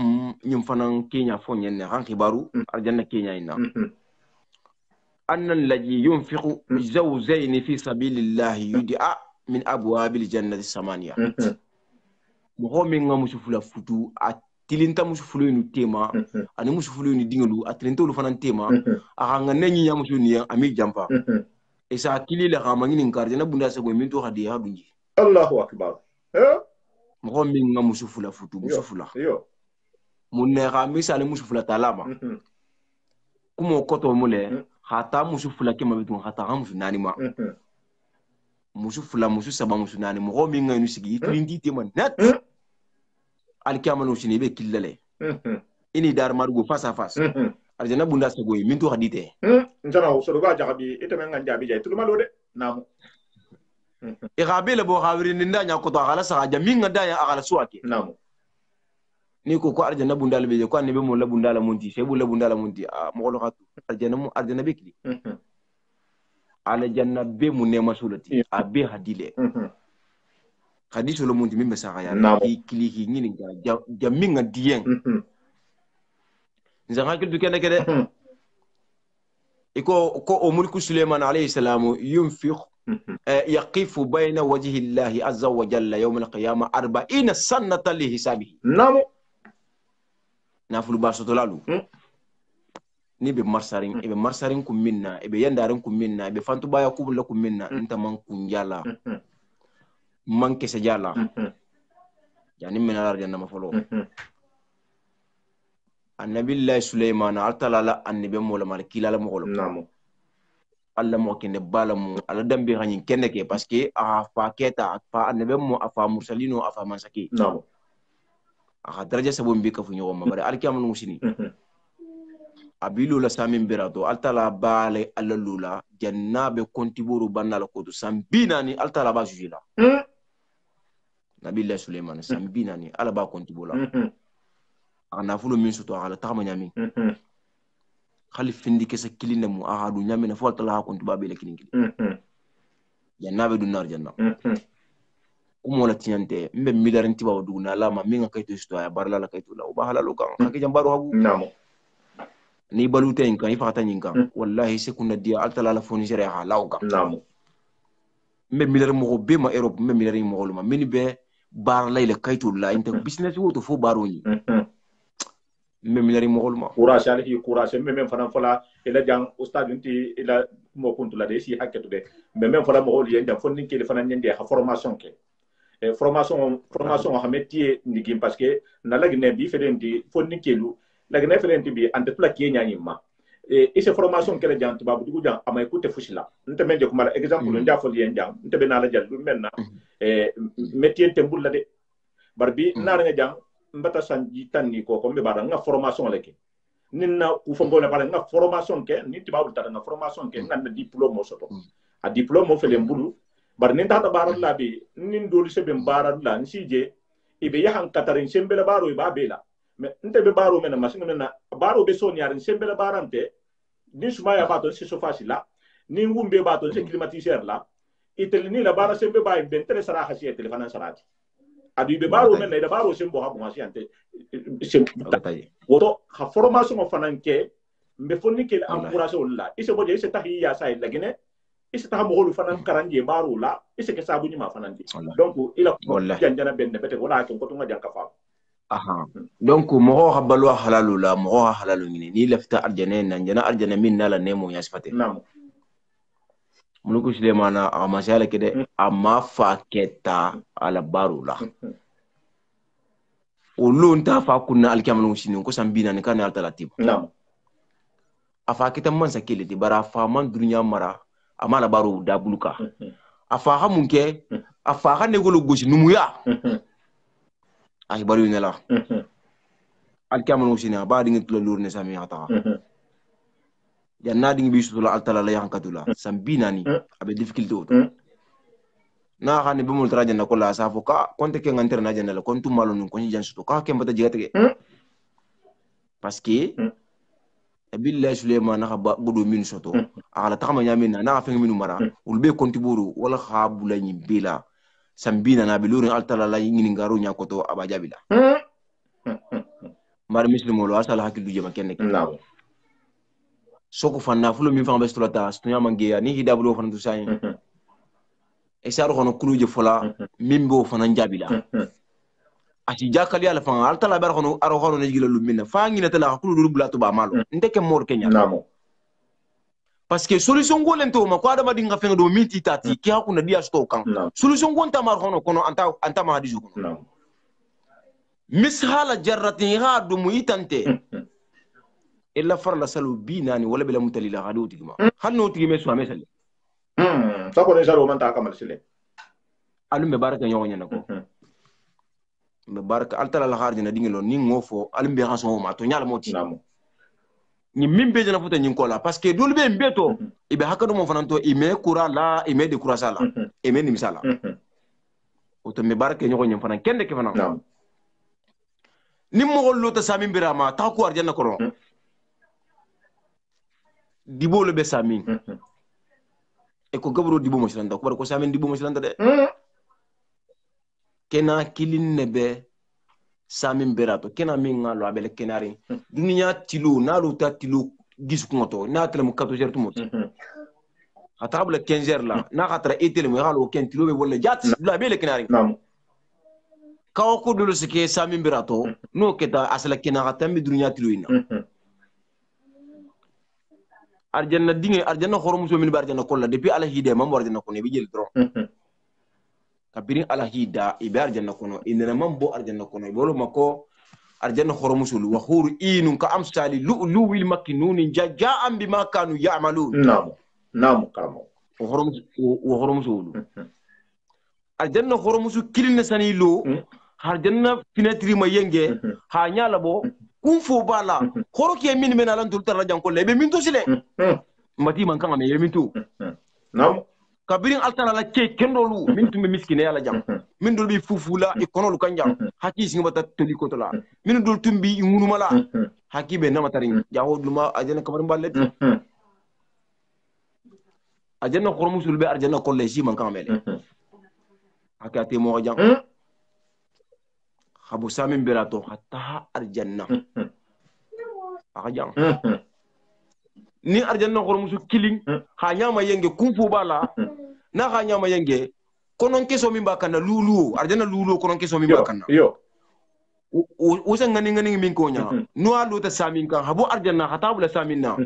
nyum fanan kenya fo nyenne han khibaru arjanna kenya ina anna alladhi yunfiqu zawjayn fi sabilillahi yud'a min abwabil jannati samaniya mo min ngamusu fula futu tilinta musu fulu ni tema ani musu fulu ni dingulu atilinta lu fanan tema aha nganne nyi musu ni ami jampa isa kili la ha mangini ngarje na bunda sego min to hadi ha dunji Allahu akbar mo min ngamusu fula futu musu fula yo munne ga misale musu fula talama kumo koto mule hata musu fula kema bitu hata ha musu nani ma musu fula musu saba musu nani mo min ngani sigi tilindi tema net alkiyama sini be killale ini dar margo face à face arjana bunda sagoy min to hadite njana so do ga jabi ite men nganja bi jay tuluma lo de namu e gabe le bo gawri ni ndanya ko to ala sa jami ngada ya ala suwake namu ni ko arjana bunda le be ko ne be mo la bunda la munti fe bu la bunda la munti mo lo khatu arjana be kili ala janna be mu ne masulati abe hadile hadiso lo munti mimbe saka ya kili hi ngini jaminga dien nzanga kitu kene kede iko o mulku Sulaiman alayhi salam yunfiq yaqifu bayna wajhi Allah azza wa jalla yawm al-qiyamah 40 sanata li hisabihi namo nafulu basotolalu ni be marsarin kum minna be yandarin kum minna be fantu baya kubul kum minna intaman kunjala manke se jala yani min arjanna mafolo annabillahi Sulaiman altala annabi mo la malkila la mo namo alla mo kende balamu ala dambe hanin kende ke parce que a fa keta fa annabi mo afa mursalino afa mansaki namo a daraja sabon bi ka fu nyooma bare alkiyam no musini abilu la samin birato altala bale alla lula jannabe kontiburu banala ko to sambina ni altala ba jujila nabillahi Sulaiman sambina ni ala ba kontibula ana fulu min suto ala tama nyami khalif findi kesa kilinde mu ahadu nyami na falta la ko ntiba be lekini jannabe dun nar janna umo la tiante mbe midarin tiba wadu na lama minga kayto suto ya barla la kayto la uba halalo kan kake jambaru hagu namo ni balute en kan ifata nyinkan wallahi sekunda dia altala la foni jere ha lawga namo mbe midar mo be ma Europe mbe midar mo luma mini be bar layla kayto la inte business woto fo baroni mbe midar mo luma courage ali courage mbe men fana fala ila jang ustad nti ila mo kuntu la de si hakketo de mbe men fala mo holi yenda fonni ke fana nyende ha formation ke formation ha métier ndigim parce que na lagne bi fedenti fonni kelu lagne fedenti bi ante pla ke nyanyima et ces formations que les gens tubabu dugu jang amay kuté fushila nte men je ko mala exemple ndia fo lien jang nte be na la jall menna métier tembul la de barbi na nga jang mbata sanji tanni ko be bara nga formation leke ninna ku fo ngona bara nga formation ke ni tubabu tata nga formation ke nga diplôme soto a diplôme fe lembulu bar ni tata bara la bi nin doli se be bara la nsije ibe yahan katarin sembele baro iba bela mais nte be baro mena machine mena baro be so nyar sembele barante ni suma ya bato si so facile ni ngumbe bato se climatiseur la itel ni la bara sembe bay ben tere sara khasi téléphone sarati adu be baro mena da baro sembo ha bon asiante woto ha formation of fananke mbe fonni ke encourager wala ise boje ise tahiya sa ila gene ise taha mo fanan karanje baro la ise ke sabu ni ma fanandi donc ila janjana ben ne bete wala ko to ngajan ka fa aha donc mo habalu halalu la mo halalu ni lafta arjana nan arjana min nala nemo ya sifate nam mulku Sulaiman a masala kede amma faketa ala barula ulun ta fa kunna alkamal musinin ko sambina ni kan alternative nam afa kita man sakile di bara fa man dunya mara amala baru da buluka afaha munke afaha negolo gosi numuya ay baru ne la alkamal usina ba dingi tula lurne sami ata janna dingi bisu tula altala la yankatula sambina ni abe difficulté oto na xani be mul traje na ko la sa fo ka konte ke nganter na janna la kontu malo nun ko ni jansuto ka ke mbata jigate parce que billahi suleyman na ba budo min soto ala takama nyamina na fa minu mara ulbe konti buru wala khabula nyi bila sambina na bilurin altala la ngini ngaru nya koto abajabila mar muslimo lo asala hakilu jema kenne naam soko fanna fulo min fa be stolata stunya mangi ni hidablo fa ndu sayin e saru hono kuluje fola mimbo fa nan jabila ati jakali ala fa altala bar hono aro hono ne jigilo lumina fa ngina tala kulu duru bulatu ba malo ndeke mor kenya naam parce que solution golento ma ko adama dinga fenga do minti tati ki hakuna dia sto kan solution gonta mar hono kono anta ma hadisu kono naam mishala jarratin hadu muitante illa farla salu binani wala bila mutalila hadu tigma hal no tigme so amesale ta ko ne jaro man ta kamal sile alum be baraka nyonya nako be baraka altala la harjina dingelo ni ngofo alum be rason ma to nyala moti naam ni mimbe jana futa nyin kola parce que dole be mbeto ibe hakado mo fananto ime kura la ime de kura sala ime ni misala o to me baraka nyonya fanan kende ke fanan naam ni mo gollo ta samin birama ta ko arjanna ko dibo le be samin e ko gabro dibo mo silanda ko samin dibo mo silanda de kena kilin nebe samin berato kena min ngalo abele kenari dunya tilo na lo ta tilo giskumoto na tele mo 14h to mot atabla 15h la na khatra etele mo halo ken tilo be wala jat la bele kenari naam kaw ko dolo sike samin berato no keta asala kena khatambi dunya tilo ina arjanna dinge arjanna khorom so min barjanna kolla depuis ala hide mam warjanna ko ne bi jel dron kabirin ala hida ibe arjanna kono inna mambo arjanna kono bolo mako arjanna khorom so wa khuru inun ka amsali lu'lu wil makinun jaja'an bima kanu ya'malun naam naam kamo khorom so arjanna khorom so kilina sani lo arjanna finetri ma yenge ha nyala bo kun fo bala khoro ke min men alan tul tarajan ko lebe min to sile mati man kan me yemin to naam kabirin altala la ke kendolu min tumbe miskine yala jam min dol bi fufula e konolu kanjam haki singa bata toli ko tola min dol tumbi ngunu mala haki be nama tarin jawo duma ajena kamar ballet ajena khormu sulbe arjana ko le si man kan mele hakati mo jam habu samin berato hatta arjanna akajam ni arjanna khormu su killing ha nyama yenge kumfu bala na ha nyama yenge konon keso min bakana lulu arjanna lulu konon keso min bakana yo usa ngani min ko nya no alu ta samin kan habu arjanna hatabula samin na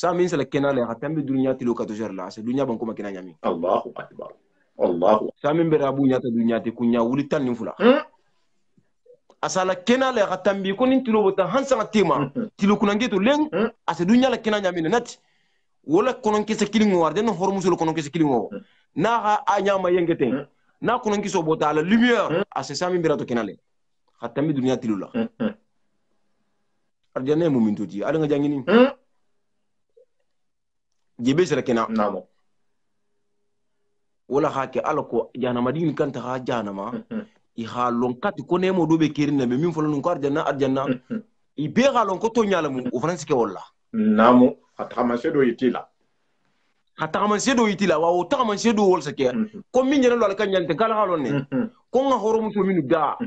samin sala kenale hatambi dunya tilo ka to jarla se dunya ban ko makina nyami Allahu akbar Allahu samin bera bu nya ta dunya te kunya wuli tan nin fula asala kenale hatambi ko nin tilo bota hansa tema tilo kunangeto len ase dunya la kena nyami nati wala konon kese kilingo arjanna hormusul konon kese kilingo na ha anyama yengete na konon kiso bota la lumière ase samin bera to kenale hatambi dunya tilula arjanna mu min toti ala nga jangini jebe sera kena namo wala hake alako janama din kanta ha janama i halon kati ko nemo do be kirina be min folo ko arjanna i be halon ko to nyala mu o franci ke wala namo atama sedo itila hata man sedo itila wa o ta man sedo wol sake ko min nyana lo kan nyante kala halon ne ko nga horomu to minu da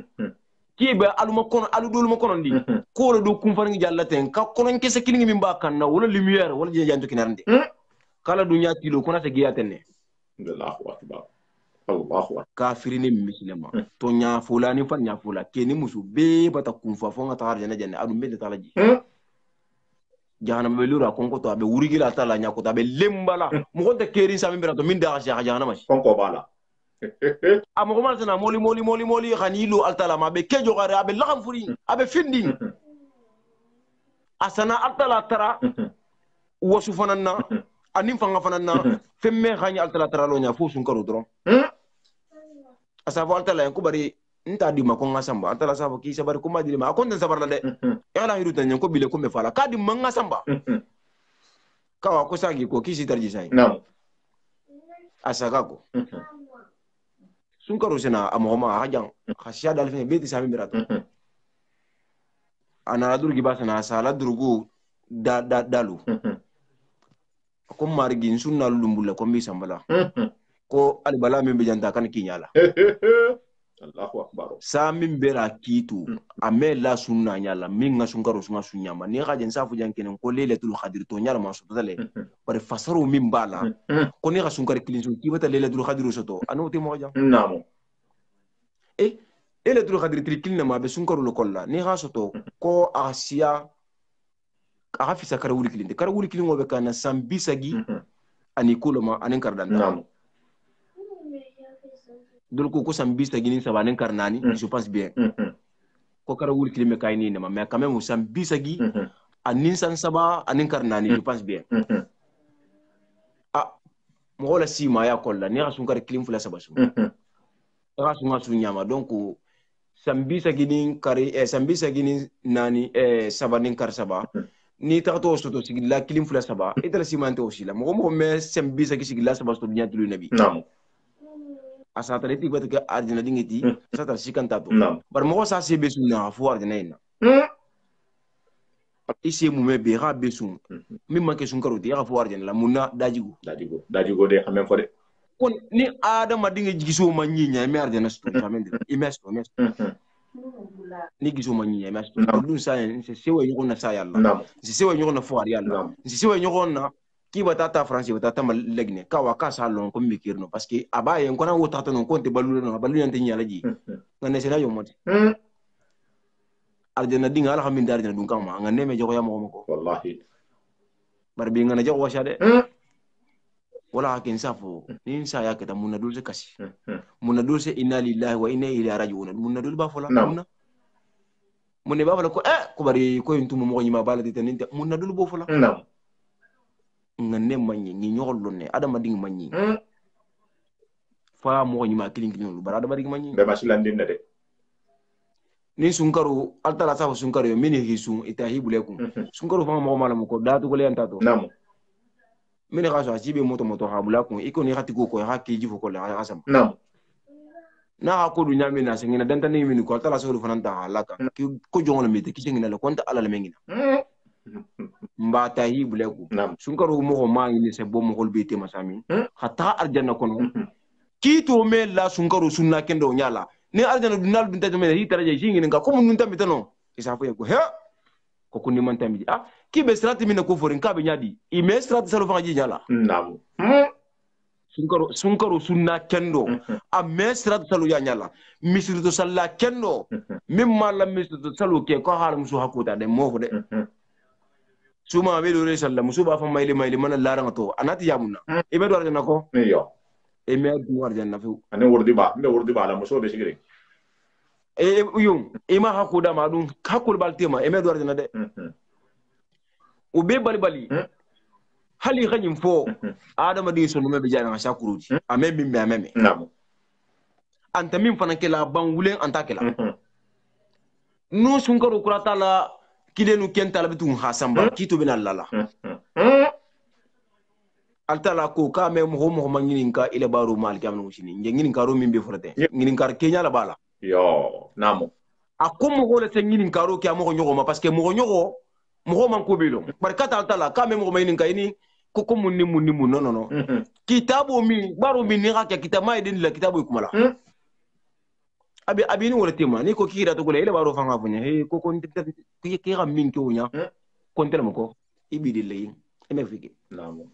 kibe aluma kono alu doluma kono ndi ko do kum fangi jallaten ka kono kesse kilingi min ba kan na wala lumière wala je janto kinarnde kala dunya tilo kona se giyatenne Allahu akbar Allahu akbar kafirini mislima to nya fulani fan nya fula keni musu be bata kumfa fonga tar jana janne adu mbede talaji jahannama be lura konko to abe wurigila tala nya ko to abe lembala mo gonta kerin sa mimbira to min da ga jahannama konko bala amo mal sana moli khanilu altala ma be kejo gare abe lagam furi abe findi asana altala tara wasu fananna anin fanga fana na femme khanya altala taralo nya fu sunkaro dron asafo altala ko bari nta di ma ko ngasamba altala safo ki sabari ko madili ma akon sabar la de yala hiru tan ko bile ko me fala kadi man ngasamba kawa ko sagi ko kisi tarji sai nam asaga ko sunkaro sena amoma hajang khasya dal fe beti sami birato ana durgi basana sala durgu dalu ko margi sunna lumbulla ko mi sambala ko albala min bijanta kan kinyala Allahu akbar sa min bera kitu ame la sunna nyala min nga sunkaro sunga sunyama ni ga jen safu jankenen ko lailatul qadr to nyala ma so tale bare fasaru min bala ko ni ga sunkar kilinso kibata lailatul qadr soto anu te mo jang namo lailatul qadr tilkilna ma be sunkaru lo kolla ni ga soto ko asiya aga fisa kara wuli kilin ngobe kana sambisagi ani kuloma anen kardanda namo dol ko sambisagi ni sabanen karnani je pense bien ko kara wuli kilin me kayni ne mais quand même sambisagi anin san saba anen karnani je pense bien mo wala sima ya kolla ni asun kar kilin fula sabasu ga sunga sunyama donc sambisagi ni kari sambisagi ni nani sabanen kar saba ni tato soto sigilla kilim fula saba itala simante aussi la mo me sembi sa sigilla saba soto nya tulu nabi nam asata leti bata ka arjina dingeti sata sikanta to nam bar mo sa se besu na fu arjina ina isi mu me be ga besu mi manke sun karoti ya fu arjina la munna dajigo de xamem fo de kon ni adama dinga giso ma nyinya me arjina sto jamende imesto ni giso ma nyinya imesto dun sa se sewe yugo na sa yalla si sewe yugo na fu yalla si sewe yugo na ki batata france batata mal legne kawa ka salon ko mikirno parce que abaye ko na wotata non ko te balu yante nyala ji ngane sena yo moti arjana dinga ala xamin darjana dun kama ngane me jogo ya mo ko wallahi bar bi ngana jogo washade wala hakin safo ni sa ya kata munna dulse kasi munna dulse inna lillahi wa inna ilaihi raji'un munna dul ba fola munne ba fola ko ko bari ko yuntum mo nyima balati taninte munna dul bo fola ngane manyi ni ñogol ne adama ding manyi fa mo nyima kilin lu bara adama ding manyi be masilandin de ni sunkaru altala sa sunkaru yo mini hisu itahibulekum sunkaru fa mo malamu ko datu ko le antato nam mini gaso asibe moto habulakum iko ni hati ko hakki jifo ko la asam nam na ha ko dunya mina singina danta ni mini ko altala so fananta halaka ko jongol mi te kisingina le konta ala le mengina mbata hibulekum sunkaru mo ma ni se bo mo holbe te masami hatta arjanna kono kito me la sunkaru sunna kendo nyala ni arjana dunal dun tajme hi taraje jingin ka ko mun tambi tano isa fo ko he ko kunni man tambi ki be strati min ko forin ka be nyadi i me strati salo fa ji nyala nam sunkaru sunna kendo a me strati salo ya nyala misri to salla kendo mimma la misri to salo ke ko har musu hakuta de mo fo de suma be do re salla musu ba fa mayli man la rangato anati yamunna e be do arjana ko yo e me du arjana fu ane wurdi ba la muso be sigire yung ima hakuda ma dum hakul baltima e me do arjana de o be bali hali khanyim fo adama di so me be jana shakuruti ame bimbe ameme nam anta min fana kala ban wulen anta kala no sunkaru kurata la kidenu kenta la bitu hasamba kito bina lala altala ko ka me mo mangini ka ile baro mal kam no shini ngini ka ro min be forte ngini kar kenya la bala yo namo akum mo le ngini ka ro kya mo nyogo ma parce que mo nyogo mo man ko bilo barkata altala ka me mo mangini ka ini ko munni no kitabu mi baro min ni ka kitama idin la kitabu kumala abi ni wala tema ni ko kira to gole ile baro fanga funya he ko ki ga min ko nya kontel mo ko ibidi lay eme fiki namo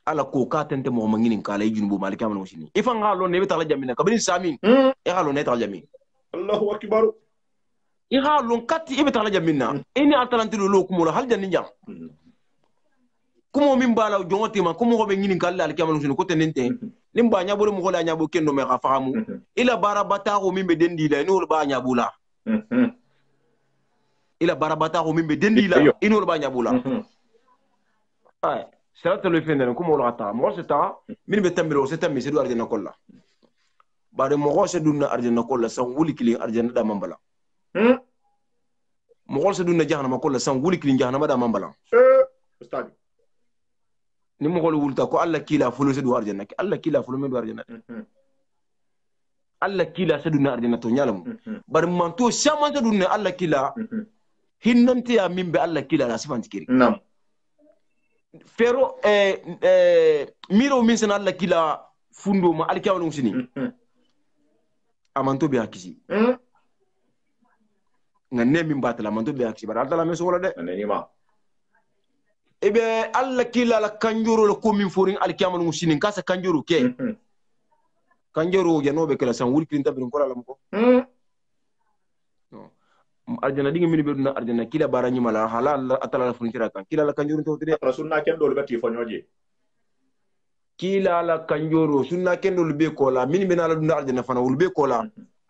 ala ko ka tente mo mangini kala junbu malika man musini ifan ngalo ne betala jamina kabini samin e halo ne tala jamin Allahu akbar e halo katti e betala jamina ini atalantilu lo kumula hal janni jam kumo min bala jongoti ma kumo ko be ngini kala al kamal musini ko tenente limba nya bolo mo ko la nya bo kendo me ga fahamu ila barabata ko min be dendi la no ba nya bula ila barabata ko min be dendi la ino ba nya bula ay salata lo fendana ko mo lo ata mo se ta min be tambiro se tammi se do arjana kolla bare mo go se dunna arjana kolla san wuli kili arjana da mambala mo go se dunna jahannama kolla san wuli kili jahannama da mambala ustad ni mo go wulta ko alla kila fulo se do arjana ki alla kila fulo me do arjana alla kila se dunna arjana to nyalam bare man to sama se dunna alla kila hinnante ya mimbe alla kila la sifanti kiri nam fero miro min sana alla kila fundo ma alkiyawon musini amanto be akisi nganne min batala amanto be akisi bara altala me so wala de nani ma ebe alla kila la kanjoro la komin forin alkiyawon musini kasa kanjoro ke kanjoro ya no be kala san wuri kinta bin kola lam ko arjana dinga min be duna arjana kila barani mala halal atala la funitira kan kila la kanjoro to de rasulna ken do be tifo nyoje kila la kanjoro sunna kendo lube kola min bena la dunda arjana fana ulbe kola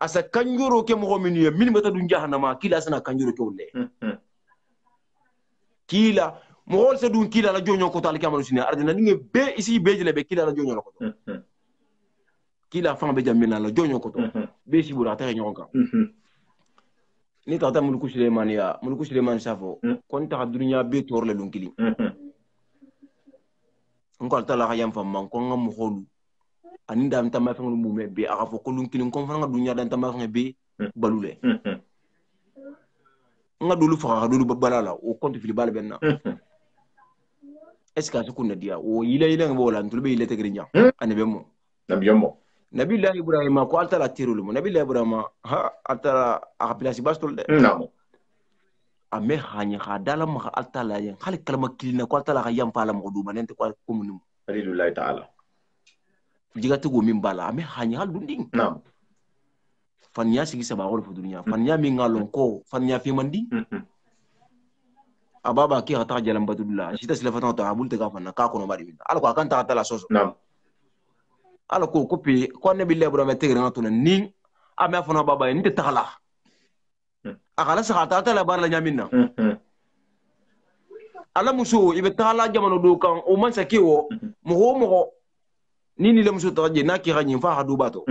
asa kanjoro ke mo min ye min beta dun jahannama kila sana kanjoro ke ulle kila mo hol se dun kila la jonyo ko tal kamalu sine arjana dinga be isi bejele be kila la jonyo ko kila fanga be jamina la jonyo ko be si bura ta nyonka ni tata mulku Suleiman safo kon ta dunya be torle lun kili ngol tala ga yam fam man ko ngam holu ani dam tamma fa ngum me be aga fo ko lun kilin kon fa nga dunya dan tamma fa be balule nga dulu fa dulu balala o konti fili bal benna est ce que ko na dia o yile nga bolan tulbe yile tegri nya ani be mo nabillahi ibrahim ko altala tirulu mo nabillahi ibrahim ha altala a place bastol de namo ame hanya khadala ma altala yen khali kalma kilina ko altala yam pala mo duma nente ko komunum alillahi ta'ala jiga tugo min bala ame hanya hal dunding nam fanya sigi saba wol fu dunya fanya mi ngalon ko fanya fi mandi ababa ki hata jalam badullah sita silafata ta abul te gafana ka kono bari min alko akanta atala soso nam alko kopi ko ne billahi ibrahim tegre ngatuna ning ame afana baba en te takala akala sa ta la bar la nyaminna ala muso ibe tala jamano do kan o man sakiwo mo nini le muso taje na ki ganyin fa hadu bato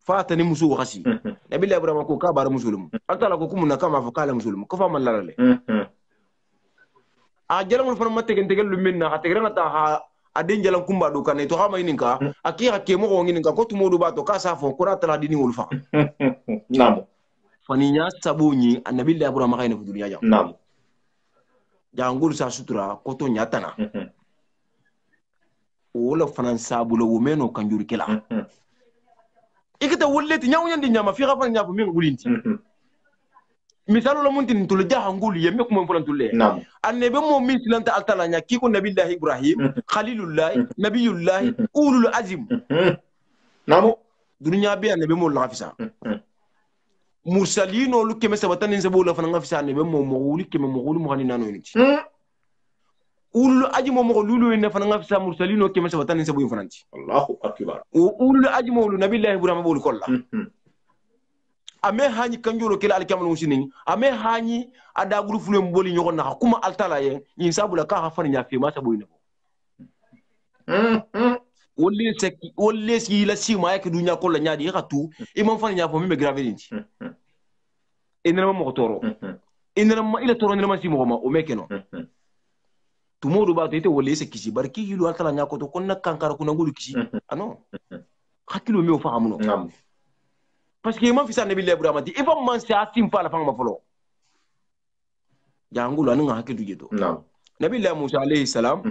fa ta ni muso khasi nabi la ibrahim ko ka bar musulum altala ko kumuna kama fa kala musulum ko fa man lalale a jalam fa ma tegen tegel minna ha tegre ngata ha adin jalam kumba do kan to ha may ninka aki ha ke mo ngin ka ko tumo do bato ka sa fo qura tala dini wol fa namo faninya sabunyi annabi la ibrahim kayna fu duniya jam namo jangul sa sutura ko to nyatana wala fanan sabulo womeno kanjuri kila ikita wolleti nyaw nyandi nyama fi xafan nyafu min gulinti misalu la muntin tul jahangul yemme ko mon fulan tulle nam annabi mo min silanta altala nya kiko nabillahi ibrahim khalilullah nabiyullah ulul azim namo dunya bi annabi mo lafisa mursalino lu keme sabatan in sabula fanan ngafisa annabi mo wuli keme mo wuli mo hanina no niti ulul aji mo lulu ne fanan ngafisa mursalino keme sabatan in sabu fananti allahu akbar ulul aji mo nabillahi ibrahim bol kolla ame hani kanjuro kila alkamal musinin ame hani ada gulu fulu mboli nyoko na kuma altala ye yin sabula ka hafani nya fi ma sabu ne wolle si la si ma yake dunya kolla nyaadi yakatu imam fani nya fo mi me gravelenti enema mo toro enema ila toro enema si mo ma o mekeno tumodu ba to ite wolle se kisi barki hilu altala nya ko to konna kankara kuna ngulu kisi ano hakilo mi o fa amuno parce que man fisa nabi ibrahim di ifa man sa tim fa la fanga ma folo jangulu anu hakki du jeto nabi musa alayhi salam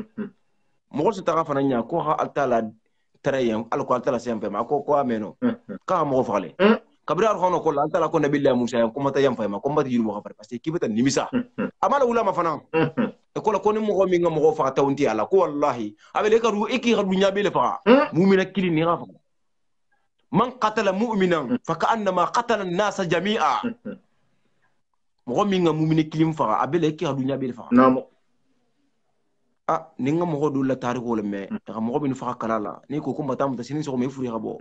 mo ko ta fa nanya ko ha altala tarayen alko altala sempe ma ko ameno ka mo fa le kabri ar hono ko altala ko nabi musa ko mata yam fa ma ko mata yiru mo fa parce que kibata nimisa amala ulama fana ko la ko ni mo mi ngam mo fa tawnti ala ko wallahi abele ka ru iki ga dunya be le fa mu'mina kili ni ga fa man qatala mu'minan fa ka'annama qatala an-nas jami'a mo mi nga mu'mini kilim fa abele ki adunya be fa namo ninga mo do la tariko le me ka mo bin fa kala la ni ko ko matam ta sinin so me furi habo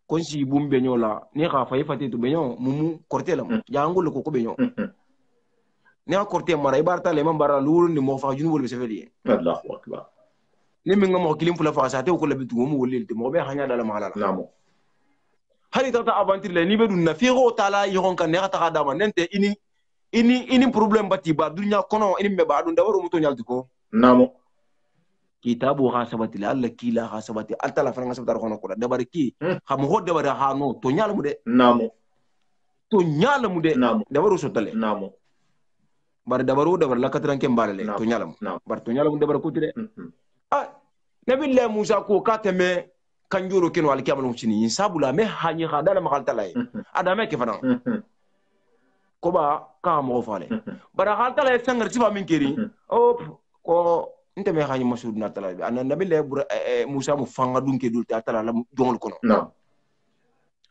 kon si bumbe nyola ni ka fa ifati to benyo mumu kortelam jangul ko benyo ne a korte mara ibarta le man bara lulu ni mo fa junu bol be sefeli Allahu akbar ni min ngamo kilim fula fa sa te ko labitu mo wolil te mo be hanya dala mala namo hari tata aventure le ni be dun na fi ro tala yohon kan ne ta da man nente ini problem bati ba dunya kono ini me ba dun da waro muto nyalti ko namo kitabu hasabati la alla kila hasabati altala faranga sabata kono ko da bari ki xam ho da bari ha no to nyala mu de namo to nyala mu de namo da waro sotale namo bari da baro da bar la katran kem balale to nyala mu bar to nyala mu da bar ko tide nabi Musa ko kateme kanjuro keno alkiyamal chini sabula me hanyi khadala makaltalay adame ke fana ko ba ka mo fale bara khaltalay sangar siba min kiri ko inte me hanyi masud na talay an nabi Musa mu fanga dunke dul ta tala la jongol kono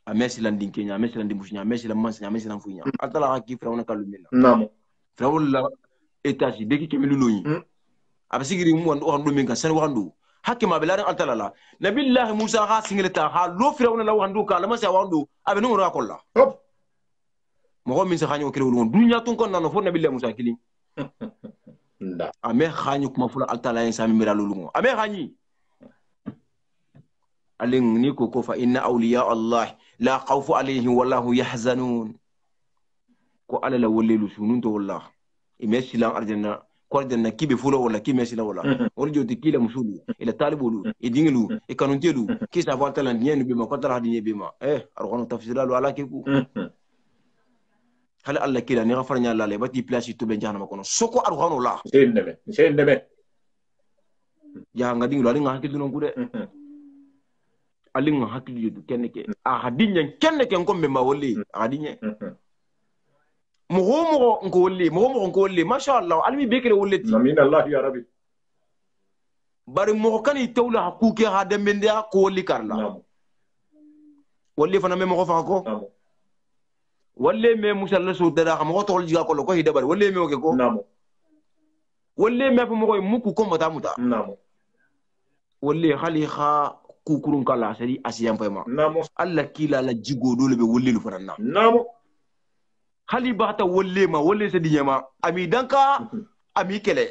a mesilan dinke nya mesilan dimbunya mesilan mansnya mesilan funya altala ki frawna kalumina namo frawla etasi deki kemiluluni abasigiri mu wando min kan san wando hakima bilarin altalala nabillahi Musa ha singilta ha lo firawna la wando ka lama sa wando abe no ra kolla mo min sa khanyo kire won dunya tun kon nano fo nabillahi Musa kilin nda ame khanyo kuma fula altala en sami mira lulungo ame khanyi alin ni ko fa inna awliya Allah la khawfu alayhim wallahu yahzanun ko alala walilu sunun to wallah imesilan arjanna kwarjanna kibe fulo wala kime sila wala wala joti kila musulu ila talibulu idingilu ikanuntelu kisa faltala nyenu bima kwatala hadinye bima argono tafsiralu ala keku hala alla kila ni gafarnya la le bati place to be jahannama kono soko argono la sendeme ya ngadi ngulu ali ngahaki dunon kude ali ngahaki du kenneke a hadinye kenneke ngombe ma wolli hadinye mogo nko wolli masha Allah almi bekele wolleti amin Allah ya rabbi bari mogo kani tawla hakuke ha dembende ko wolli karla wolli fana me mogo fa ko wolle me musalla so dada xam ko tol jiga ko ko hida bari wolle me o ke ko wolle me fa mogo muku ko mata muta wolle khali kha kukurun kala sari asiyam payma Allah kila la jigo dole be wolle lu fana hali bata wolle ma wolle se dinyama ami danka ami kele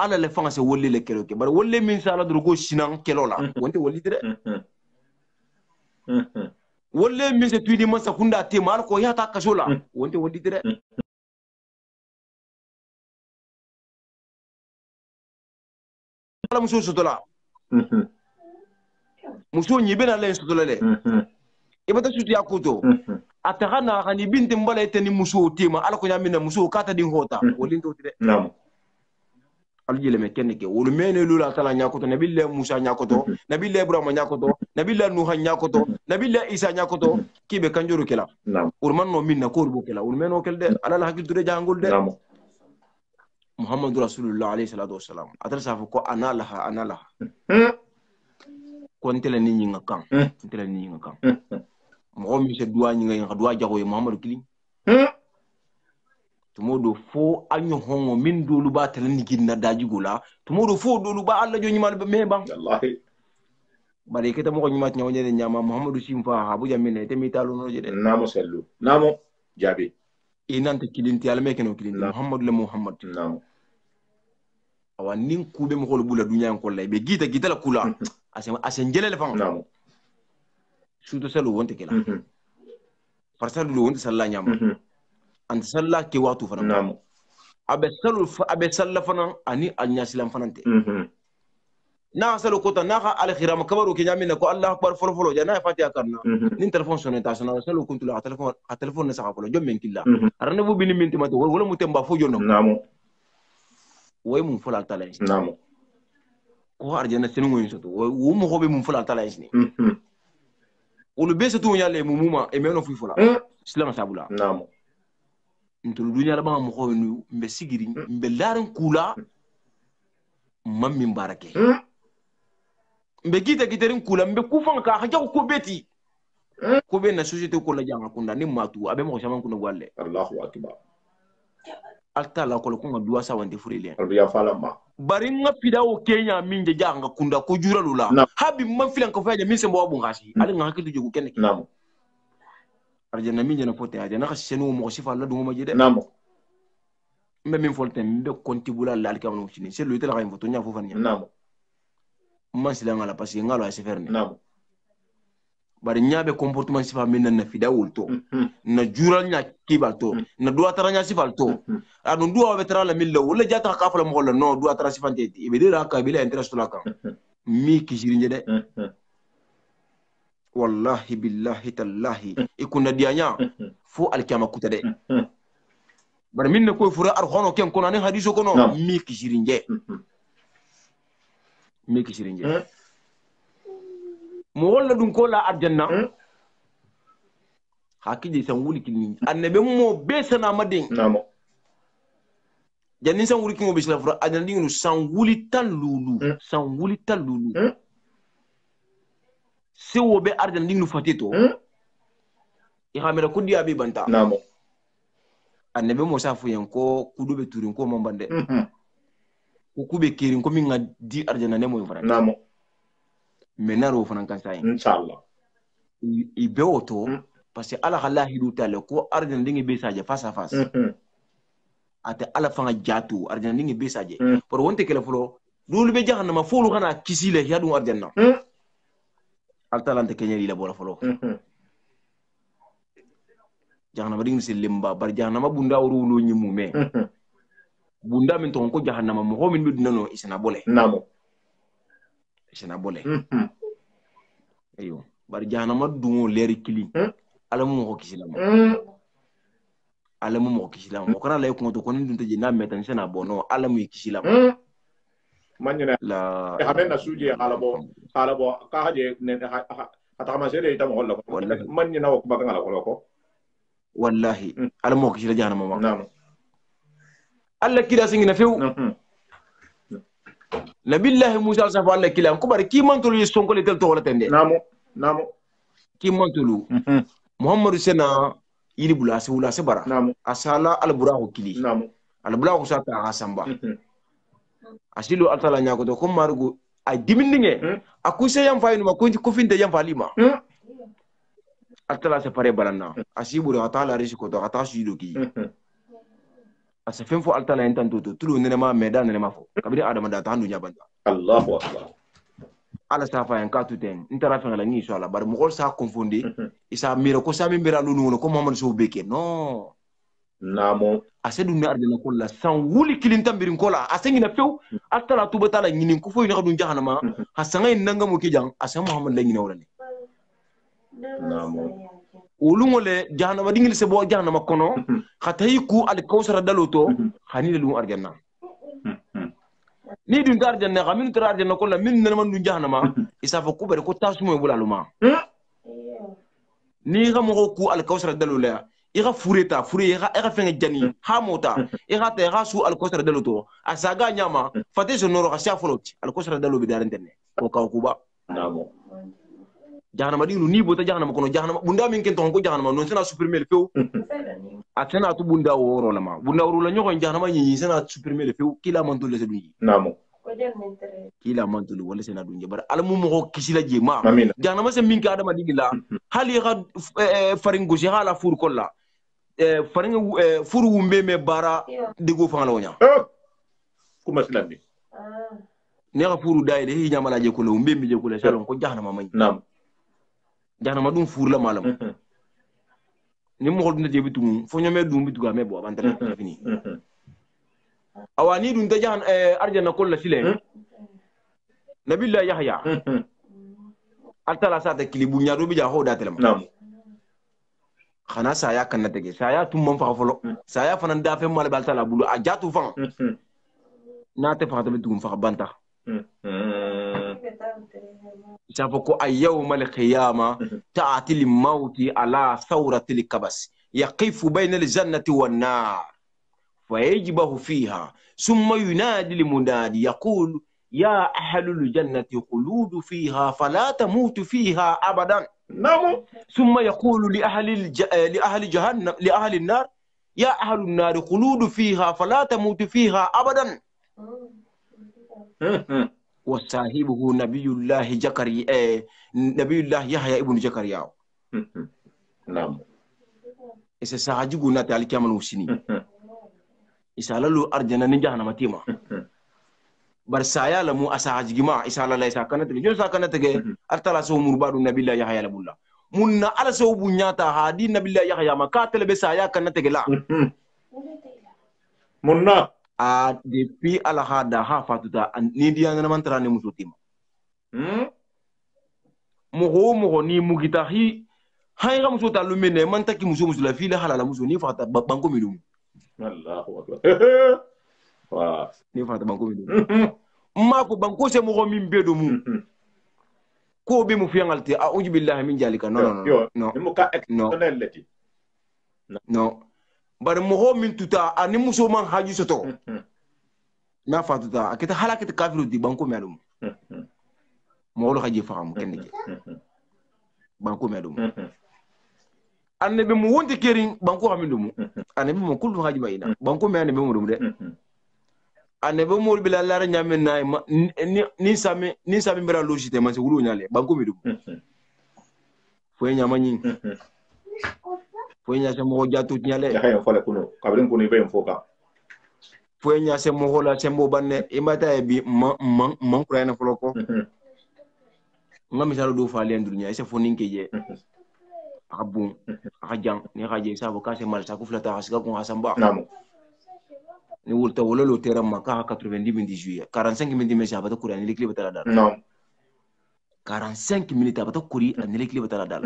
ala le fanga se wolle le kelo ke bar wolle min sala drogo sinan kelo la wonte wolli dire wolle min se tuidi masa kunda te mal ko yata kasola wonte wolli dire ala muso sotola muso nyibena le sotola le ibata suti yakuto atagana hani binti mbala eteni muso tema ala ko nyamina muso kata din hota wolinto tide aljile me kenneke wolu mene lula tala nyakoto nabilla Musa nyakoto nabilla Ibrahima nyakoto nabilla Nuh nyakoto nabilla Isa nyakoto kibe kanjuru kela urman no minna ko rubo kela urmeno kelde ala la hakil dure jangol de Muhammadu Rasulullah alayhi salatu wassalam atar safu ko analaha ko ntela ni nyinga kan ntela ni nyinga kan mo mi se duwa nyinga duwa jago e Muhammadu kilin tumodo fo anyo hongo min dolu ba talani ginna daji gola tumodo fo dolu ba Allah joni mal me bang wallahi bare keta mo ko nyima nyaw nyene nyama Muhammadu simfa ha bu jamine te mi talu no jede namo sellu namo jabi inante kilinti ala meke no kilinti Muhammadu le Muhammad namo awa nin kube mo ko bula dunya ko lay be gita la kula asen jelele fam namo suto selu wonte kila farsalu wonte salla nyama anta salla ke watu fana namo abe salla fana ani alnyasilam fanante na salu kota na al khiram kabaru ke nyamina ko Allah akbar folo jana fatiha karna nin telefon sonne ta sana salu kuntu la telefon na saka folo jommen killa arana bu bini minti mato wala mutemba fo jonno namo way mum fola tala namo ko arjana senu ngoy soto wo mo hobe mum fola tala ni wolu be soto nyale mumuma e meno fu fola islam sabula namo ntulu dunya la ba mo ko nu mbe sigiri mbe laran kula mammi barake mbe giterin kula mbe kufan ka haja ko beti ko be na société ko la janga kunda ni matu abe mo shaman kunda walle Allahu akbar alta la ko ko duwa sa wande furele ya fala ma bari nga fidawo Kenya minje janga kunda ko juralu la habi man filan ko faje min se mo wabu ngasi ali nga hakitu jogu kenke namo arjana minje na fote aja na ka senu mo sifa la dum ma jide namo mbe min folte mbe kontibula la alkiyama usini c'est le tela kayim foto nya fo fanya namo man sila ngala parce que ngalo ay seferne namo bari ñabe comportement sifa min na fidawul to na jural nya kibal to na duwa taranya sifal to adu duwa be tara la milla wala jata ka fala mo la no duwa tara sifante ibe dira ka bila interest la kan mi kishirinje de wallahi billahi tallahi ikuna dianya fo alkiyama kuta de bari min ne ko fura arhono ken kono ne hadiso kono mi kishirinje mo wala dun ko la arjanna hakiji san wuli kilni annabe mo be sana madin namo janni san wuli kingo bisla fura arjanna dingnu san wuli tan lulu se wo be arjanna dingnu fatito e hamira ko diya be banta namo annabe mo safu yen ko kudube turin ko mambande ko kube kirin ko min ngadi arjanna ne mo fara namo menaro fana kan sai inshallah ibe oto parce que ala khala hidu tale ko arjanna dingi be saje face à face ate ala fanga jatu arjanna dingi be saje por wonte kele fulo dulu be jahannama fulu kana kisile yadu arjanna altalante kenyeri la bola fulo jahannama dingi se lemba bar jahannama bunda wuro nyimu me bunda min ton ko jahannama mo min be dunano isna bole namo isna bole ayo bar jahannama dungo leri kili alamu ko kisilama alamu mo kisilama ko kana lay ko to ko ndun te na metan sena bono alamu kisilama manyana la haben na suje halabo ka haje ne hata ma sele ita mo holla ko manyana ko ba ngala ko wallahi alamu kisila jahannama ma namo alla kila singina few nabillahi musa safa alla kila ko bar ki mantulu sonko le tel to wala tende namo ki mantulu muhammadu sena yiri bulasi wula se bara asala albura ko kili albura ko sata asamba asilo altala nyako to ko margo ay dimindinge akuse yam fayinu ma ko finde yam falima altala se pare balanna asiburu atala risiko to ata suido ki asa fem fo altala en tanto to tulu nene ma meda nene ma fo kabiri adama da tandu nyabanta Allahu akbar ala safa en katuten intara fa ngala ni so ala bar mo gol sa confondi isa mira ko sa mi mira lulu ko Muhammad so beke no namo asedu ni ardina ko la san wuli kilin tambirin ko la asengina few altala tuba tala nyinin ko fo ni xadun jahannama hasangay nanga mo ki jang asa Muhammad la nyina wala ni namo ulungole jahannama dingil se bo jahannama kono khatayi ku al kawsara daloto hani lu arjanna ni dun tar janna kamin tar arjanna ko la min nan man dun jahannama isa fa ku bare ko tasumo bulaluma ni ga mo ku al kawsara dalola iga fureta iga fenge jani ha mota iga te ga su al kawsara daloto asaga nyama fate so noro ga shafulot al kawsara dalo bi darantene ko ka ku ba namo jahannama dinu ni bota jahannama kono jahannama bunda min ken ton ko jahannama non sena supprimer le few atena to bunda woro lama bunda woro la nyoko jahannama ni sena supprimer le few kila man to le sedunji namo kila man to wala sena dunje bar alamu mo kisila je ma jahannama se min ka adama digila hali ga farin goje hala fur kolla farin furu wumbe me bara digo fangala wonya kuma silandi ne ga furu dai de hinya mala je ko lo wumbe mi je ko le salon ko jahannama man nam jahannama dum fur la malam ni mo hol dum de bitum fo nyame dum bitu ga me bo abantare fini awani dum ta jahan arjanna kullu sile nabillahi yahya altala sa ta kilibu nyaado bi ja hoda telema nam khana saya kan tege saya tum mon fa folo saya fanan da fe mal bal tala bulu a jatu fan na te fa ta bitum fa banta شافكو أيوم القيامة تأتي الموت على ثورة الكبس يقف بين الجنة والنار فيجبه فيها ثم ينادي المنادي يقول يا أهل الجنة خلود فيها فلا تموت فيها أبدا ثم يقول لأهل جهنم لأهل النار يا أهل النار خلود فيها فلا تموت فيها أبدا وصاحبه نبي الله نبي الله يحيى ابن زكريا نعم إذا ساجي قلنا تعالى كمان وسني isala lu arjana ni jahannama tima bar saya lamu asa hajigima isala la isa kanata jo sa kanata ge artala so murbadu nabilla yahya labulla munna ala so bunyata hadi nabilla yahya makatele be saya kanata ge la munna a depuis ala hada ha fatuta ni diya na mantara ne musutima moho ni mugita hi hayra musuta lumene mantaki musu la fila halala musu ni fata banko milum Allahu akbar wa ni fata banko milum mako banko se moho min bedo mu ko be mu fiyangalti a'udhu billahi min jalika no ni muka exceptionnel leti no bar moho min tuta ani muso man haji soto na fatuta akita halakita kafiru di banko melum mo lo haji faamu kenni banko melum annabi mu wonti kerin banko hamindum annabi mu kullu haji bayina banko me annabi mu dum de annabi mo bila lara nyamen nay ni sami mbira logite man se wulu nyale banko mi dum fo nyama nyi fo nya se mo jatu nyale ya hayo fole kuno kabrin kuno be mfoka fo nya se mo hola se mo banne imata e bi man kurayna foloko ngam salo do fa len dunya se fo ninke je akabun akajang ni kaje sabo kase mal sa ku flata asga ko asamba namu ni wulta wala lo teram maka 90 minutes juillet 45 minutes mais abata kuri ani lekli batala dal non 45 minutes abata kuri ani lekli batala dal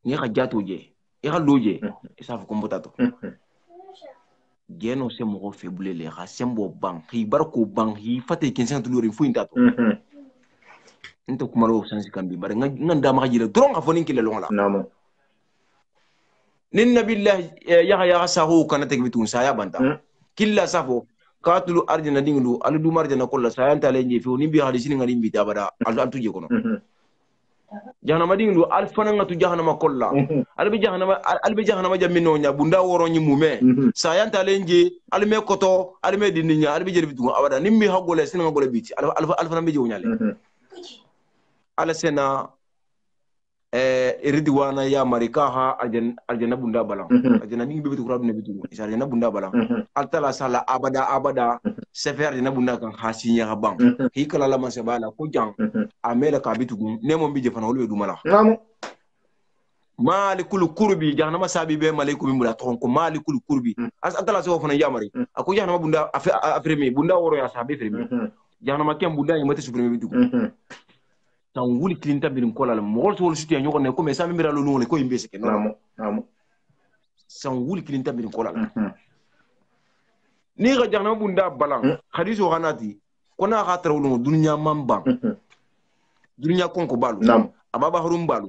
ni ka jato je e ka loje e sa ko mbotato geno se mo faible le ha sembo bang hi barko bang hi fate 15 tulori fu intato nto kumaro sansi kambi bare nganda ma jira dron ka fonin kile longla namu nin nabillahi yahya sahu kana tegbitu saya banta killa safo katulu arjana dinglu alu marjana kolla sayanta lenje fi ni bi hadisi ngani bi tabada altu je kono jahannama dinglu alfana ngatu jahannama kolla albi jahannama jamino nya bunda woro nyi mume sayanta lenje alme koto alme dinnya albi je bitu abada nimmi hagole sin ngole biti alfana be je nyale ala sena ridwana ya marika ha aljanna bunda balang aljanna ningi bibitu kurab ne bitu isa aljanna bunda balang altala sala abada sefer aljanna bunda kan hasinya habang hikala la masabala ko jang amela ka bitu nemo bije fana wolbe dumala namu malikul kurbi jahannama sabi be malikum mula ton ko malikul kurbi altala so fana ya mari ako jahannama bunda afrimi bunda woro ya sabi afrimi jahannama kem bunda yimati supreme bitu tan wuli kilinta birin kola la mo wol suti nyoko ne ko me sami mira lo ngole ko yimbe seke namu san wuli kilinta birin kola la ni ga jahna bunda balang hadiso ganati kona ga trawlo dunya mambang dunya konko balu ababa harum balu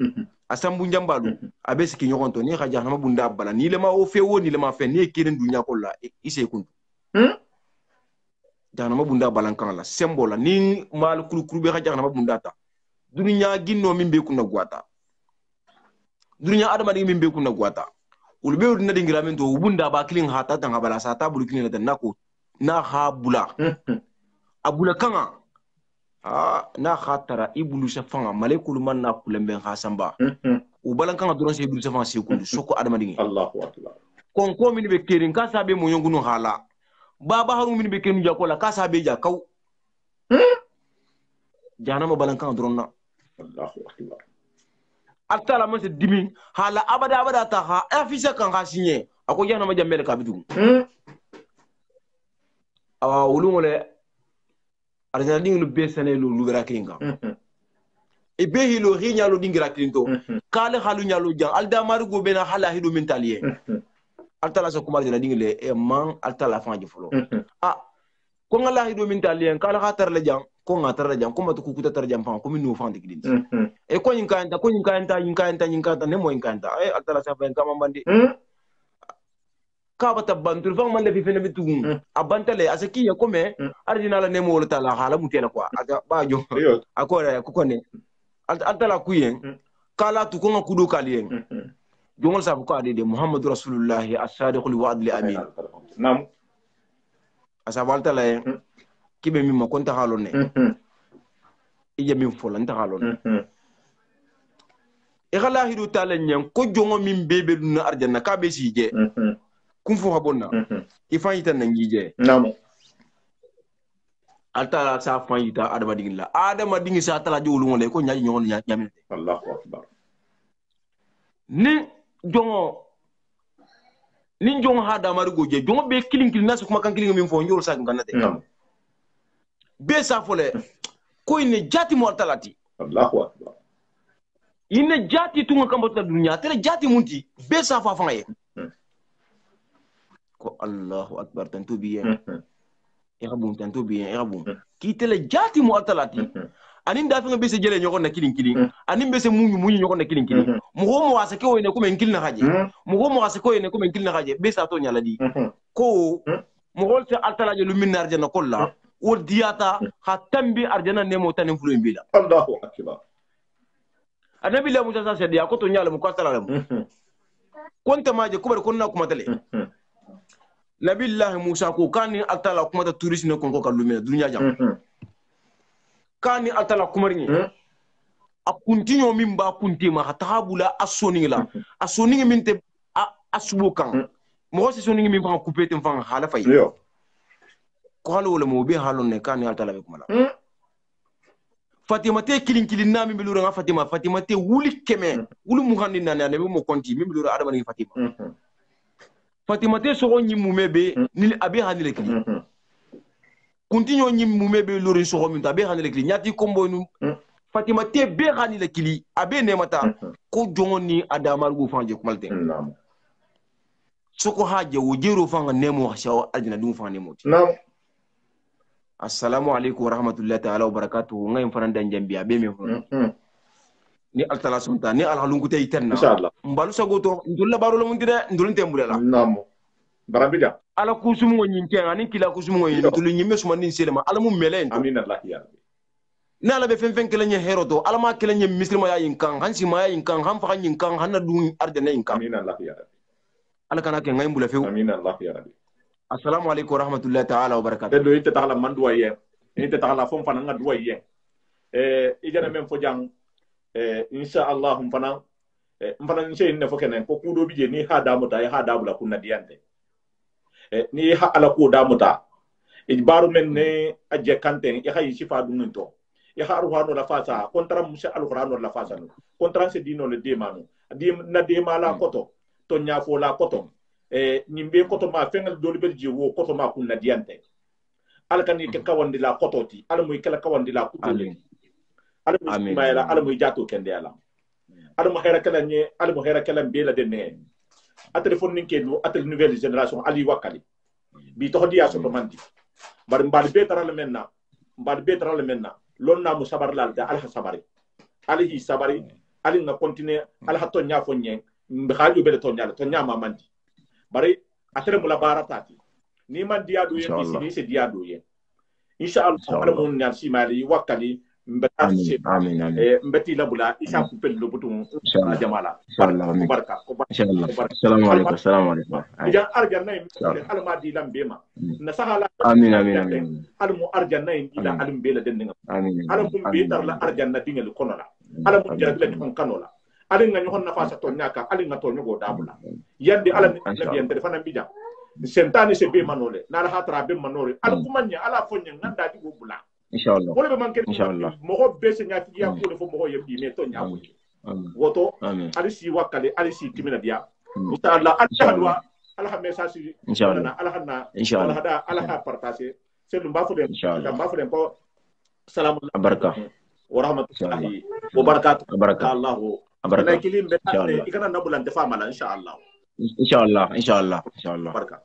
asambu njambalu abe seke nyoko to ni ga jahna bunda bala ni le ma o fe woni le ma fe ni kirin dunya kolla ise kun jahna bunda balang kan la sembola ni mal kuru be ga jahna bunda ta dunya ginno min be kunna gwata dunya adama min be kunna gwata ulbe udna dingira min to bunda ba kilin hata tan abala sa ta bulu kilin tan nako na ha bula abula kanga na khatara ibulu safanga malaikul man na kulembe ha samba u balan kanga duran se ibulu safanga sekundu soko adama dingi Allahu akbar kon ko min be kerin ka sabe mo yongunu hala baba haru min be kerin jakola ka sabe ja kaw janama balan kanga duran na Allahu akbar altala man se dimi hala abada ta ha afisa kan ha sinye ako jana ma jammel ka bitu awa wulungole arjana dinglu be sene lu gara kinga e be hilo hinya lo dingira kinto kale halu nyalo jang alda marugo bena hala hido mentaliye altala so kuma arjana dingle e man altala fanji folo ko ngala hido mentaliye kala khatar la jang ko ngatar la jang ko matu kukuta tar jam fan ko min no fan digidin e ko yin kanta ne mo yin kanta e altala sa fan kama bandi ka bata bantul fan man le fi fene bitugum abantale asaki ya ko me arjina la ne mo wala tala hala mutela quoi aga bajo akora ko ne altala kuyen kala tu ko ngakudo kaliyen jongol sa ko ade de muhammadu rasulullah as-sadiqul wa'd li amin nam asabaltala kibe mi ma konta halone ije min folanta halone e khala hidu tala nyen ko jongo min bebe na arjanna ka be sije kum fo habonna ifan yita nangije namo altala sa fan yita adama dingilla adama dingi sa tala jowlu ngole ko nyaaji nyon nyaaminte Allahu akbar ni jongo ni jongo ha da mari goje jongo be kilin nasu kuma kan kilin min fo njol sa ganate namo be sa fole ko ine jati mo talati Allahu akbar ine jati tunga kambota dunya tele jati munti be sa fa fangaye ko Allahu akbar tantu biyen irabum tantu biyen irabum ki tele jati mo talati anin da fanga be se jele nyoko na kilin anin be se munyu nyoko na kilin mo mo wasa ko ine ko men kilna haje mo wasa ko ine ko men kilna haje be sa to nyala di ko mo holte altalaje lu min arjana kolla o diata ha tambi arjana nemo tanen fulo mbila Allahu akbar annabi la musa sa dia ko to nyala mu ko tala mu konta maje ko bar konna kuma tale nabillahi musa ko kani altala kuma ta touriste ne kon ko kallume dunya jam kani altala kuma ni a kuntinyo min ba kunti ma hatabula asoni la asoni min te asubukan mo se soni min fa coupé tem fa hala fay yo ko halo wala mo be halon ne kani altala be kuma la Fatima te kilin na min bilura nga Fatima te wuli keme wuli muhandi na ne mo konti min bilura adama ni Fatima te so nyi mumebe ni abi hanile kili kuntinyo nyi mumebe lori so min tabe hanile kili nyati kombo nu Fatima te be hanile kili abe ne mata ko jongoni adama rugo fanje kumalte namo soko haje wojero fanga nemo shaw aljina dum fanga nemo namo assalamu alaikum warahmatullahi ta'ala wabarakatuh ngay fanan dan jambiya be me ni altala sunta ni alhalungu tay tenna inshallah mbalu sagoto ndulla baro la mundire ndulun tembule la namo barabida ala kusum ngo nyinke ani kila kusum ngo yin tulu nyimme suma nin selema ala mum melen amin allah ya rabbi na ala be fen kala nye heroto ala ma kala nye muslima ya yin kan hansi ma ya yin kan han fa yin kan hanna dun arjana yin kan amin allah ya rabbi ala kana ke ngay mbula few amin allah ya rabbi assalamu alaikum warahmatullahi ta'ala wabarakatuh do ite taala man duwa yen ite taala fon fana nga duwa yen ijana men fo jang insha Allah fana mfana nche ne fo kenen ko kudo bije ni ha da muta ya ha da bula kunna diante ni ha ala ko da muta ibaru men ne ajje kante ya hay sifa dun to ya ha ruhano la fasa kontra musa alqur'ano la fasa no kontra se dino le demanu di na de mala koto to nya fo la koto nyimbe koto ma fengal doli belji wo koto ma kunna diante alkani ke kawandi la kototi ala muy kala kawandi la kutuli ala muy mayla ala muy jato kende ala ala mo hera kala nye ala mo hera kala bela de ne a telephone ninke do atel nouvelle génération ali wakali bi to dia so mandi bar mbal be taral menna lon na mu sabar lal da ala sabari ali sabari ali nga continuer ala to nya fo nyen mbaaju be to nya ma mandi bari atere mula bara tati ni man diado ye ni se diado ye inshallah ala mun nyal si mali wakali mbati mbati la bula isa ku pel lo butum jamala barka inshallah assalamu alaikum ya arjanna ala ma di lambe ma na sahala amin ala mu arjanna ila alim bela den ala mun be tar la arjanna dingel kono la ala mun jara la kon kanola ala nga ñohon na fasa to ñaka ala nga to ñogo dabula yande ala nabi en telefona bija sentani se be manole na la hatra be manole ala kumanya ala fonya nganda di go bula inshallah wala be man ken inshallah mo ho be se ñaki ya ko fo mo ho yebbi me to ñako woto ala si wakale ala si timina dia inshallah ala ha message inshallah ala hada ala ha partager c'est lu mbafu den ko salamu baraka wa rahmatullahi wa barakatuh Allah أنا كلمة إكنا نبولان تفاعل إن شاء الله. إن شاء الله. بركة.